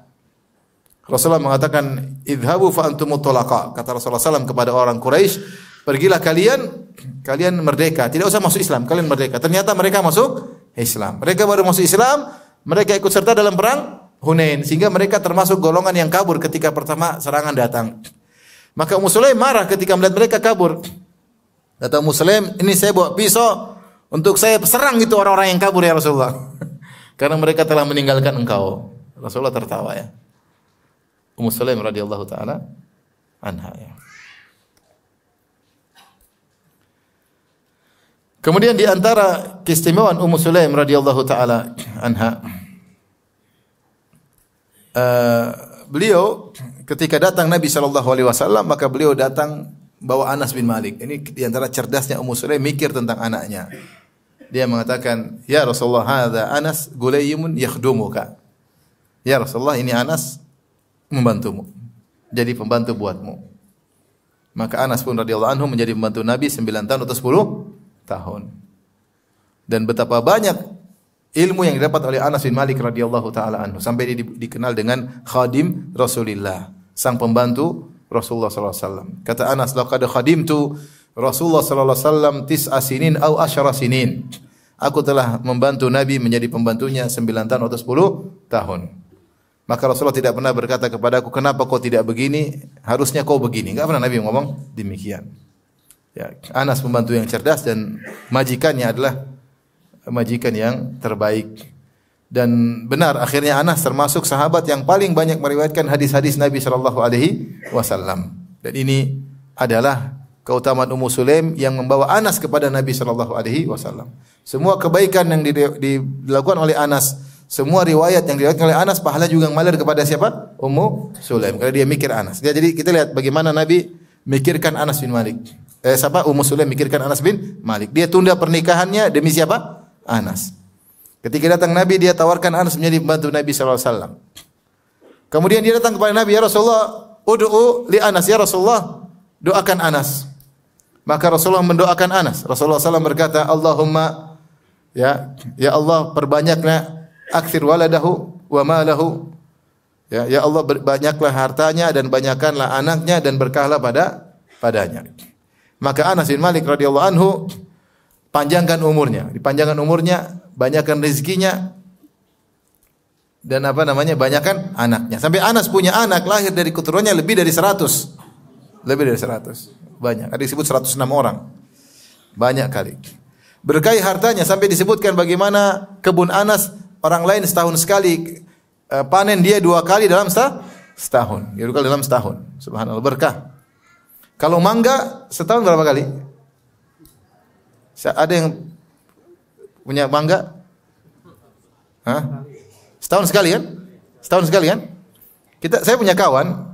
Rasulullah mengatakan, "Idhabu fa antumut tulaqa." Kata Rasulullah SAW kepada orang Quraisy, "Pergilah kalian merdeka, tidak usah masuk Islam, kalian merdeka." Ternyata mereka masuk Islam. Mereka baru masuk Islam, mereka ikut serta dalam perang Hunain sehingga mereka termasuk golongan yang kabur ketika pertama serangan datang. Maka Ummu Sulaim marah ketika melihat mereka kabur. Kata Ummu Sulaim, "Ini saya bawa pisau untuk saya serang itu orang-orang yang kabur ya Rasulullah." Karena mereka telah meninggalkan engkau. Rasulullah tertawa ya. Ummu Sulaim radhiyallahu taala anha ya. Kemudian di antara keistimewaan Ummu Sulaim radhiyallahu taala anha, beliau ketika datang Nabi sallallahu alaihi wasallam, maka beliau datang bawa Anas bin Malik. Ini di antara cerdasnya Ummu Sulaim mikir tentang anaknya. Dia mengatakan, "Ya Rasulullah, hadza Anas gulaymun yakhdumuka." Ya Rasulullah, ini Anas membantumu. Jadi pembantu buatmu. Maka Anas pun radhiyallahu anhu menjadi pembantu Nabi 9 tahun atau 10 tahun. Dan betapa banyak ilmu yang didapat oleh Anas bin Malik radhiyallahu taala anhu sampai dia dikenal dengan khadim Rasulillah, sang pembantu Rasulullah sallallahu alaihi wasallam. Kata Anas, "Laqad khadimtu Rasulullah sallallahu alaihi wasallam 9 sinin au 10 sinin." Aku telah membantu Nabi menjadi pembantunya 9 tahun atau 10 tahun. Maka Rasulullah tidak pernah berkata kepadaku, "Kenapa kau tidak begini? Harusnya kau begini." Enggak pernah Nabi ngomong demikian. Ya, Anas pembantu yang cerdas dan majikannya adalah majikan yang terbaik. Dan benar akhirnya Anas termasuk sahabat yang paling banyak meriwayatkan hadis-hadis Nabi sallallahu alaihi wasallam. Dan ini adalah keutamaan Ummu Sulaim yang membawa Anas kepada Nabi sallallahu alaihi wasallam. Semua kebaikan yang dilakukan oleh Anas, semua riwayat yang diriwayatkan oleh Anas, pahala juga mengalir kepada siapa? Ummu Sulaim. Karena dia mikir Anas. Jadi kita lihat bagaimana Nabi mikirkan Anas bin Malik. Ummu Sulaim mikirkan Anas bin Malik. Dia tunda pernikahannya demi siapa? Anas. Ketika datang Nabi, dia tawarkan Anas menjadi pembantu Nabi sallallahu alaihi wasallam. Kemudian dia datang kepada Nabi, "Ya Rasulullah, ud'u li Anas." Ya Rasulullah, doakan Anas. Maka Rasulullah mendoakan Anas. Rasulullah SAW berkata, "Allahumma ya Allah, perbanyaklah aktsir waladahu wa malahu." Ya Allah, banyaklah hartanya dan banyakkanlah anaknya dan berkahlah padanya. Maka Anas bin Malik radhiyallahu anhu panjangkan umurnya, dipanjangkan umurnya, banyakkan rezekinya dan banyakkan anaknya. Sampai Anas punya anak lahir dari keturunannya lebih dari 100. Lebih dari 100. Banyak. Ada disebut 106 orang. Banyak kali. Berkahi hartanya sampai disebutkan bagaimana kebun Anas orang lain setahun sekali panen, dia 2 kali dalam setahun. Dia 2 kali dalam setahun. Subhanallah, berkah. Kalau mangga setahun berapa kali? Ada yang punya mangga? Hah? Setahun sekali kan? Setahun sekali kan? Saya punya kawan.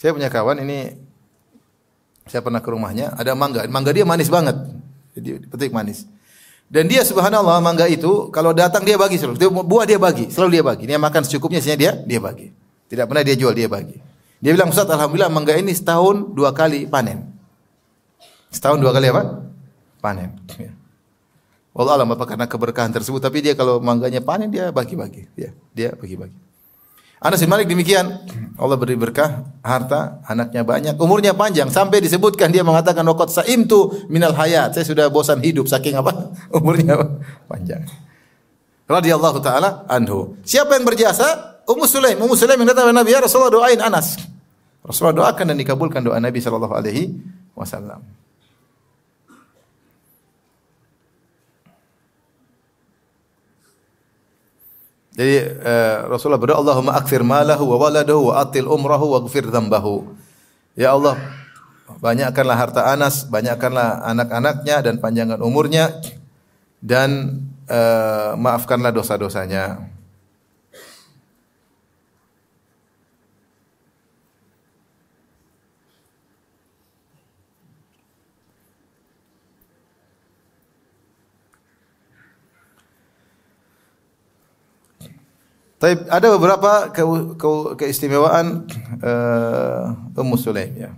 Saya punya kawan ini, saya pernah ke rumahnya, ada mangga. Mangga dia manis banget. Jadi petik manis. Dan dia subhanallah, mangga itu kalau datang dia bagi selalu. Buah dia bagi, selalu dia bagi. Dia makan secukupnya, sisanya dia bagi. Tidak pernah dia jual, dia bagi. Dia bilang, "Ustaz, alhamdulillah mangga ini setahun 2 kali panen." Setahun 2 kali apa? Panen. Ya. Wallah alam apa karena keberkahan tersebut, tapi dia kalau mangganya panen dia bagi-bagi. Ya, dia bagi-bagi. Anas bin Malik demikian. Allah beri berkah, harta, anaknya banyak, umurnya panjang sampai disebutkan dia mengatakan, "Waqad sa'imtu minal hayat." Saya sudah bosan hidup saking apa? Umurnya panjang. Radhiyallahu taala anhu. Siapa yang berjasa? Ummu Sulaim. Ummu Sulaim yang datang kepada Nabi, "Ya Rasulullah, doain Anas." Rasulullah doakan dan dikabulkan doa Nabi sallallahu alaihi wasallam. Jadi Rasulullah berdoa, "Allahumma akthir malahu wa waladahu wa atil umrahu wa ghfir dzambahu." Ya Allah, banyakkanlah harta Anas, banyakkanlah anak-anaknya dan panjangkan umurnya dan maafkanlah dosa-dosanya. Tapi ada beberapa keistimewaan Ummu Sulaim ya.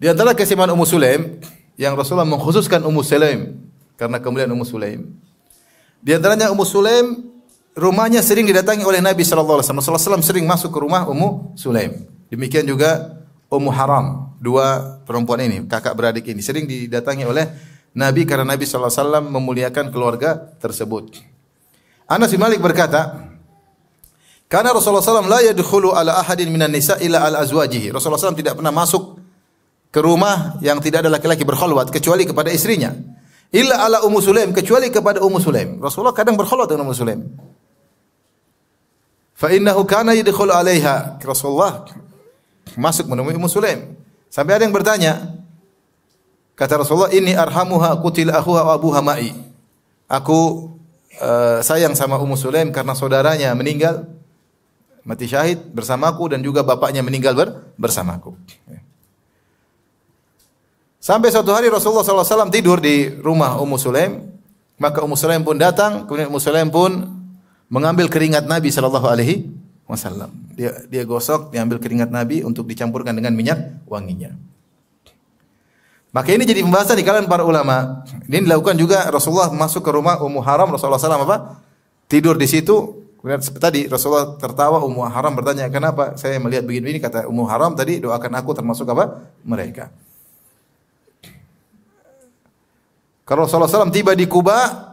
Di antara keistimewaan Ummu Sulaim yang Rasulullah mengkhususkan Ummu Sulaim karena kemuliaan Ummu Sulaim. Di antaranya Ummu Sulaim rumahnya sering didatangi oleh Nabi sallallahu alaihi wasallam. Rasulullah SAW sering masuk ke rumah Ummu Sulaim. Demikian juga Ummu Haram, 2 perempuan ini, kakak beradik ini sering didatangi oleh Nabi karena Nabi sallallahu alaihi wasallam memuliakan keluarga tersebut. Anas bin Malik berkata, karena Rasulullah SAW la yadkhulu ala ahadin minan nisa illa ala azwajihi. Rasulullah SAW tidak pernah masuk ke rumah yang tidak ada laki-laki berkhalwat kecuali kepada istrinya. Illa ala Ummu Sulaim, kecuali kepada Ummu Sulaim. Rasulullah kadang berkhalwat dengan Ummu Sulaim. Fa innahu kana yadkhulu alaiha. Rasulullah masuk menemui Ummu Sulaim. Sampai ada yang bertanya, kata Rasulullah, "Inni arhamuha qutila akhuha wa abuha ma'i." Aku sayang sama Ummu Sulaim karena saudaranya meninggal, mati syahid bersamaku, dan juga bapaknya meninggal bersamaku. Sampai suatu hari Rasulullah SAW tidur di rumah Ummu Sulaim, maka Ummu Sulaim pun datang, kemudian Ummu Sulaim pun mengambil keringat Nabi SAW. Dia gosok, diambil keringat Nabi untuk dicampurkan dengan minyak wanginya. Maka ini jadi pembahasan di kalangan para ulama. Ini dilakukan juga Rasulullah masuk ke rumah Ummu Haram, Rasulullah SAW tidur di situ. Kemudian tadi Rasulullah tertawa, Ummu Haram bertanya, "Kenapa saya melihat begini?" Kata Ummu Haram tadi, "Doakan aku termasuk mereka." Kalau Rasulullah SAW tiba di Kuba,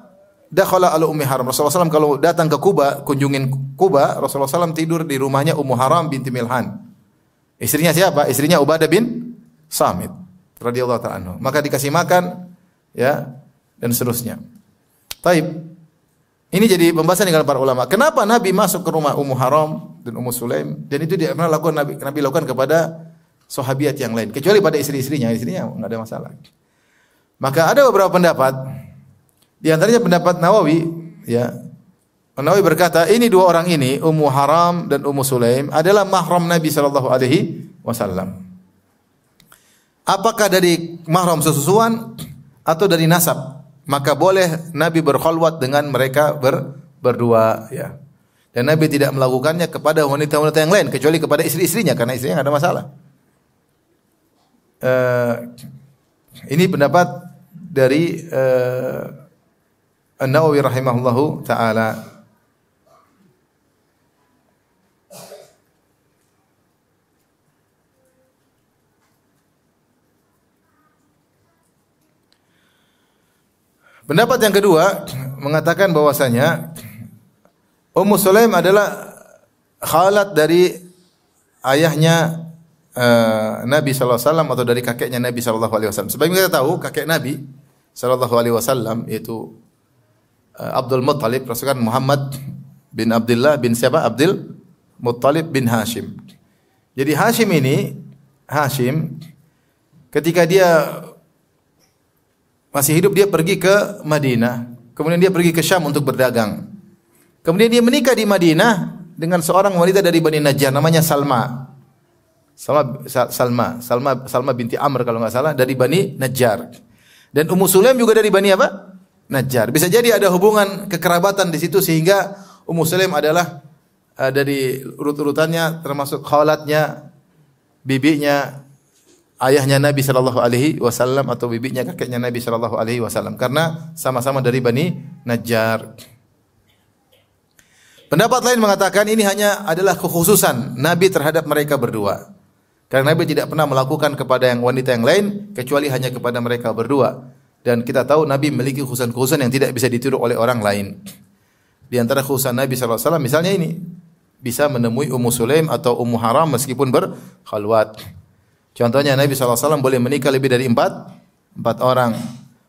dakhala ala Ummi Haram. Rasulullah SAW kalau datang ke Kuba, kunjungin Kuba, Rasulullah SAW tidur di rumahnya Ummu Haram binti Milhan. Istrinya siapa? Istrinya Ubadah bin Samit radhiyallahu ta'ala anhu. Maka dikasih makan, ya, dan seterusnya. Taib. Ini jadi pembahasan dengan para ulama. Kenapa Nabi masuk ke rumah Ummu Haram dan Ummu Sulaim? Dan itu dia pernah lakukan, Nabi lakukan kepada sahabiat yang lain, kecuali pada istrinya enggak ada masalah. Maka ada beberapa pendapat. Di antaranya pendapat Nawawi, ya. Nawawi berkata, ini dua orang ini, Ummu Haram dan Ummu Sulaim, adalah mahram Nabi sallallahu alaihi wasallam. Apakah dari mahram sesusuan atau dari nasab? Maka boleh Nabi berkhalwat dengan mereka berdua, ya. Dan Nabi tidak melakukannya kepada wanita-wanita yang lain kecuali kepada istri-istrinya, karena istrinya enggak ada masalah. Ini pendapat dari An-Nawawi rahimahullahu taala. Pendapat yang kedua mengatakan bahwasanya Ummu Sulaim adalah khalat dari ayahnya Nabi sallallahu alaihi wasallam atau dari kakeknya Nabi sallallahu alaihi wasallam. Sebagaimana kita tahu, kakek Nabi sallallahu alaihi wasallam yaitu Abdul Muttalib, Rasulullah Muhammad bin Abdullah bin siapa? Abdul Muttalib bin Hashim. Jadi Hashim ketika dia masih hidup, dia pergi ke Madinah, kemudian dia pergi ke Syam untuk berdagang. Kemudian dia menikah di Madinah dengan seorang wanita dari Bani Najjar namanya Salma binti Amr kalau enggak salah, dari Bani Najjar. Dan Ummu Sulaim juga dari Bani apa? Najjar. Bisa jadi ada hubungan kekerabatan di situ sehingga Ummu Sulaim adalah dari urut-urutannya termasuk khalatnya, bibinya ayahnya Nabi sallallahu alaihi wasallam atau bibinya kakeknya Nabi sallallahu alaihi wasallam, karena sama-sama dari Bani Najjar. Pendapat lain mengatakan ini hanya adalah kekhususan Nabi terhadap mereka berdua. Karena Nabi tidak pernah melakukan kepada yang wanita yang lain kecuali hanya kepada mereka berdua. Dan kita tahu Nabi memiliki kekhususan-kekhususan yang tidak bisa ditiru oleh orang lain. Di antara kekhususan Nabi sallallahu alaihi wasallam misalnya ini, bisa menemui Ummu Sulaim atau Ummu Haram meskipun berkhalwat. Contohnya Nabi SAW boleh menikah lebih dari 4 orang.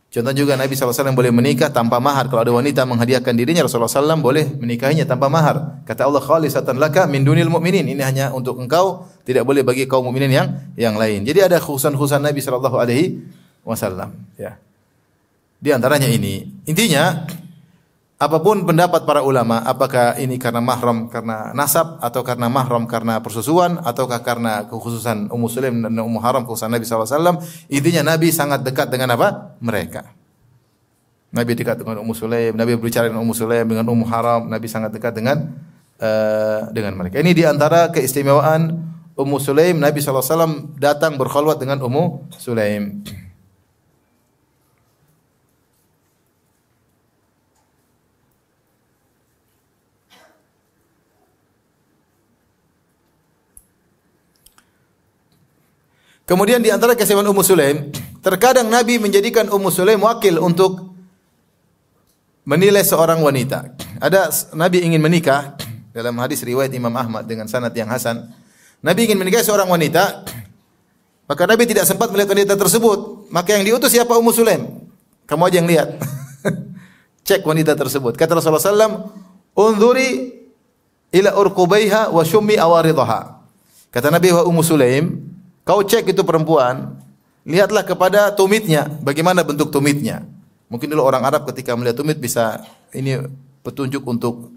Contoh juga Nabi SAW boleh menikah tanpa mahar. Kalau ada wanita menghadiahkan dirinya, Rasulullah SAW boleh menikahinya tanpa mahar. Kata Allah, khalisatan laka min dunil mu'minin. Ini hanya untuk engkau, tidak boleh bagi kaum mukminin yang lain. Jadi ada khususan-khususan Nabi SAW. Ya. Di antaranya ini. Intinya, apapun pendapat para ulama, apakah ini karena mahram karena nasab, atau karena mahram karena persusuan, ataukah karena kekhususan Ummu Sulaim dan Ummu Haram kekhususan Nabi SAW, intinya Nabi sangat dekat dengan apa? Mereka. Nabi dekat dengan Ummu Sulaim, Nabi berbicara dengan Ummu Sulaim, dengan Ummu Haram, Nabi sangat dekat dengan mereka. Ini di antara keistimewaan Ummu Sulaim, Nabi SAW datang berkhalwat dengan Ummu Sulaim. Kemudian di antara keistimewaan Ummu Sulaim, terkadang Nabi menjadikan Ummu Sulaim wakil untuk menilai seorang wanita. ada Nabi ingin menikah dalam hadis riwayat Imam Ahmad dengan sanad yang hasan. Nabi ingin menikahi seorang wanita, maka Nabi tidak sempat melihat wanita tersebut. Maka yang diutus siapa? Ummu Sulaim. Kamu aja yang lihat. Cek wanita tersebut. Kata Rasulullah SAW, "Unzuri ila urqubaiha wa syummi awaridaha." Kata Nabi, wa Ummu Sulaim, kau cek itu perempuan, lihatlah kepada tumitnya, bagaimana bentuk tumitnya. Mungkin dulu orang Arab ketika melihat tumit bisa ini petunjuk untuk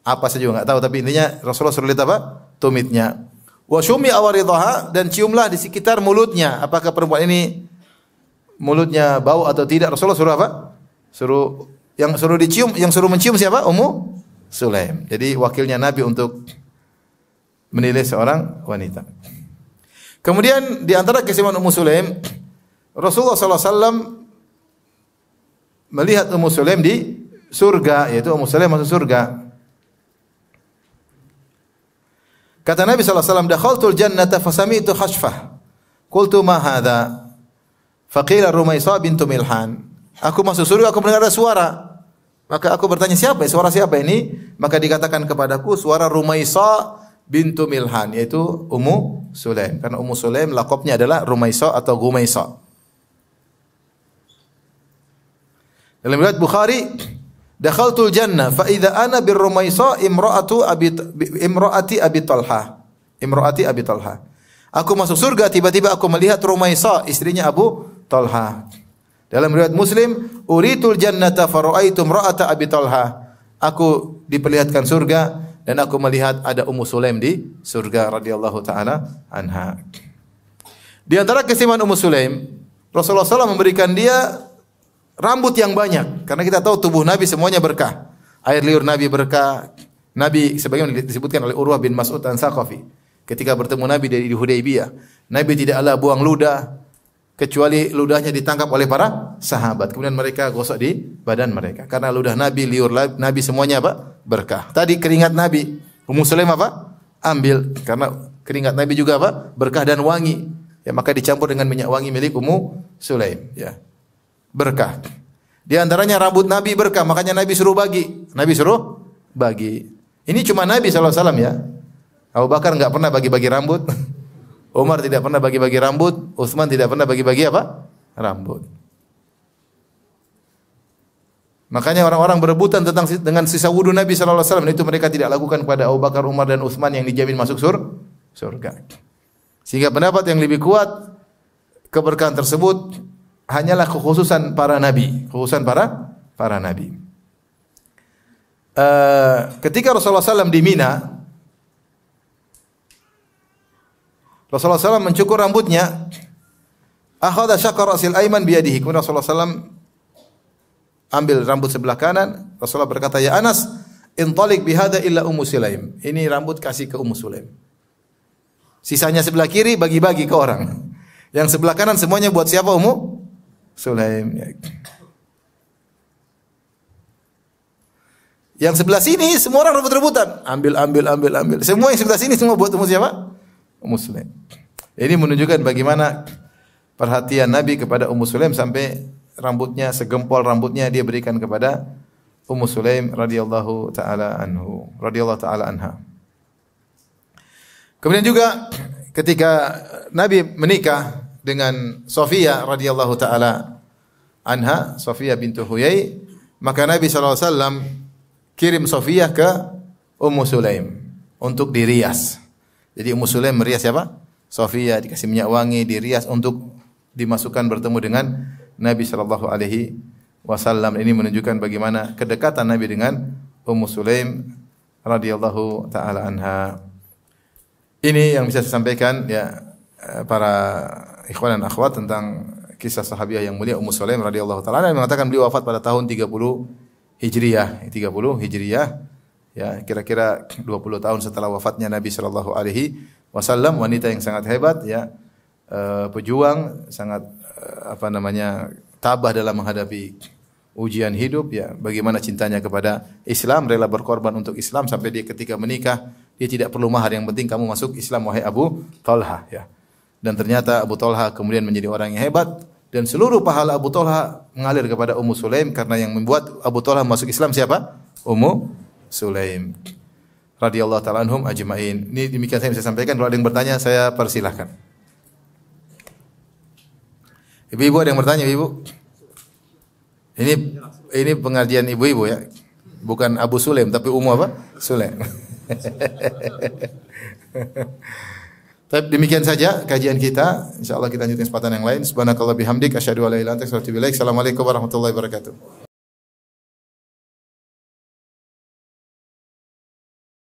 apa saja enggak tahu, tapi intinya Rasulullah suruh lihat apa? Tumitnya. Wa syummi awaridaha, dan ciumlah di sekitar mulutnya. Apakah perempuan ini mulutnya bau atau tidak? Rasulullah suruh apa? Suruh dicium, yang suruh mencium siapa? Ummu Sulaim. Jadi wakilnya Nabi untuk menilai seorang wanita. Kemudian di antara keistimewaan Ummu Sulaim, Rasulullah SAW melihat Ummu Sulaim di surga, yaitu Ummu Sulaim masuk surga. Kata Nabi SAW, "Dakhaltul jannata fasami'tu khashfah. Qultu ma hadha?" Faqila Rumaisah bintu Milhan. Aku masuk surga, aku mendengar ada suara. Maka aku bertanya, siapa? Suara siapa ini? Maka dikatakan kepadaku, suara Rumaisah bintu Milhan, yaitu Ummu Sulaim. Karena Ummu Sulaim laqabnya adalah Rumaisah atau Gumaisah. Dalam riwayat Bukhari, dakhaltul jannah fa idza ana bir Rumaisah imraati Abi Talha. Aku masuk surga, tiba-tiba aku melihat Rumaisah, istrinya Abu Talha. Dalam riwayat Muslim, uritul jannata fara'aitu imra'ata Abi Talha. Aku diperlihatkan surga dan aku melihat ada Ummu Sulaim di surga radhiyallahu taala anha. Di antara keistimewaan Ummu Sulaim, Rasulullah SAW memberikan dia rambut yang banyak, karena kita tahu tubuh Nabi semuanya berkah. Air liur Nabi berkah. Nabi sebagaimana disebutkan oleh Urwah bin Mas'ud An-Saqafi, ketika bertemu Nabi di Hudaybiyah, Nabi tidaklah buang ludah kecuali ludahnya ditangkap oleh para sahabat. Kemudian mereka gosok di badan mereka. Karena ludah Nabi, liur Nabi semuanya apa? Berkah. Tadi keringat Nabi, Ummu Sulaim apa? Ambil. Karena keringat Nabi juga apa? Berkah dan wangi. Ya, maka dicampur dengan minyak wangi milik Ummu Sulaim. Ya. Berkah. Di antaranya rambut Nabi berkah, makanya Nabi suruh bagi. Nabi suruh bagi. Ini cuma Nabi SAW ya. Abu Bakar enggak pernah bagi-bagi rambut. Umar tidak pernah bagi-bagi rambut, Utsman tidak pernah bagi-bagi apa? Rambut. Makanya orang-orang berebutan tentang dengan sisa wudu Nabi sallallahu alaihi wasallam, itu mereka tidak lakukan kepada Abu Bakar, Umar dan Utsman yang dijamin masuk surga. Sehingga pendapat yang lebih kuat, keberkahan tersebut hanyalah kekhususan para nabi, kekhususan para nabi. Ketika Rasulullah SAW di Mina, Rasulullah SAW mencukur rambutnya. Akhadha syaqqa ra'sil aiman biyadihi. Kemudian Rasulullah SAW ambil rambut sebelah kanan. Rasulullah berkata, "Ya Anas, intalik bihada illa Ummu Sulaim." Ini rambut kasih ke Ummu Sulaim. Sisanya sebelah kiri bagi-bagi ke orang. Yang sebelah kanan semuanya buat siapa? Ummu Sulaim. Yang sebelah sini semua orang rebut-rebutan. Ambil. Semua yang sebelah sini semua buat Ummu siapa? Ummu Sulaim. Ini menunjukkan bagaimana perhatian Nabi kepada Ummu Sulaim sampai rambutnya, segempol rambutnya dia berikan kepada Ummu Sulaim radhiyallahu taala anha. Kemudian juga ketika Nabi menikah dengan Sofia radhiyallahu taala anha, Sofia bintu Huyai, maka Nabi SAW kirim Sofia ke Ummu Sulaim untuk dirias. Jadi Ummu Sulaim merias siapa? Sofia, dikasih minyak wangi, dirias untuk dimasukkan bertemu dengan Nabi sallallahu alaihi wasallam. Ini menunjukkan bagaimana kedekatan Nabi dengan Ummu Sulaim radhiyallahu taala anha. Ini yang bisa saya sampaikan ya para ikhwan dan akhwat tentang kisah sahabiah yang mulia Ummu Sulaim radhiyallahu taala anha, yang mengatakan beliau wafat pada tahun 30 Hijriah. Ya, kira-kira 20 tahun setelah wafatnya Nabi sallallahu alaihi wasallam, wanita yang sangat hebat ya, pejuang, sangat tabah dalam menghadapi ujian hidup ya, bagaimana cintanya kepada Islam, rela berkorban untuk Islam sampai dia ketika menikah dia tidak perlu mahar, yang penting kamu masuk Islam wahai Abu Talha ya. Dan ternyata Abu Talha kemudian menjadi orang yang hebat dan seluruh pahala Abu Talha mengalir kepada Ummu Sulaim, karena yang membuat Abu Talha masuk Islam siapa? Ummu Sulaim radhiyallahu taala anhum ajmain. Ini demikian saya bisa sampaikan. Kalau ada yang bertanya saya persilahkan. Ibu-ibu ada yang bertanya, ibu? Ini pengajian ibu-ibu ya. Bukan Abu Sulaim tapi Ummu apa? Sulaim. Tapi demikian saja kajian kita. Insyaallah kita lanjutkan kesempatan yang lain. Subhanakallah bihamdik asyhadu an la ilaha illa anta astaghfiruka wa atubu ilaik. Assalamualaikum warahmatullahi wabarakatuh.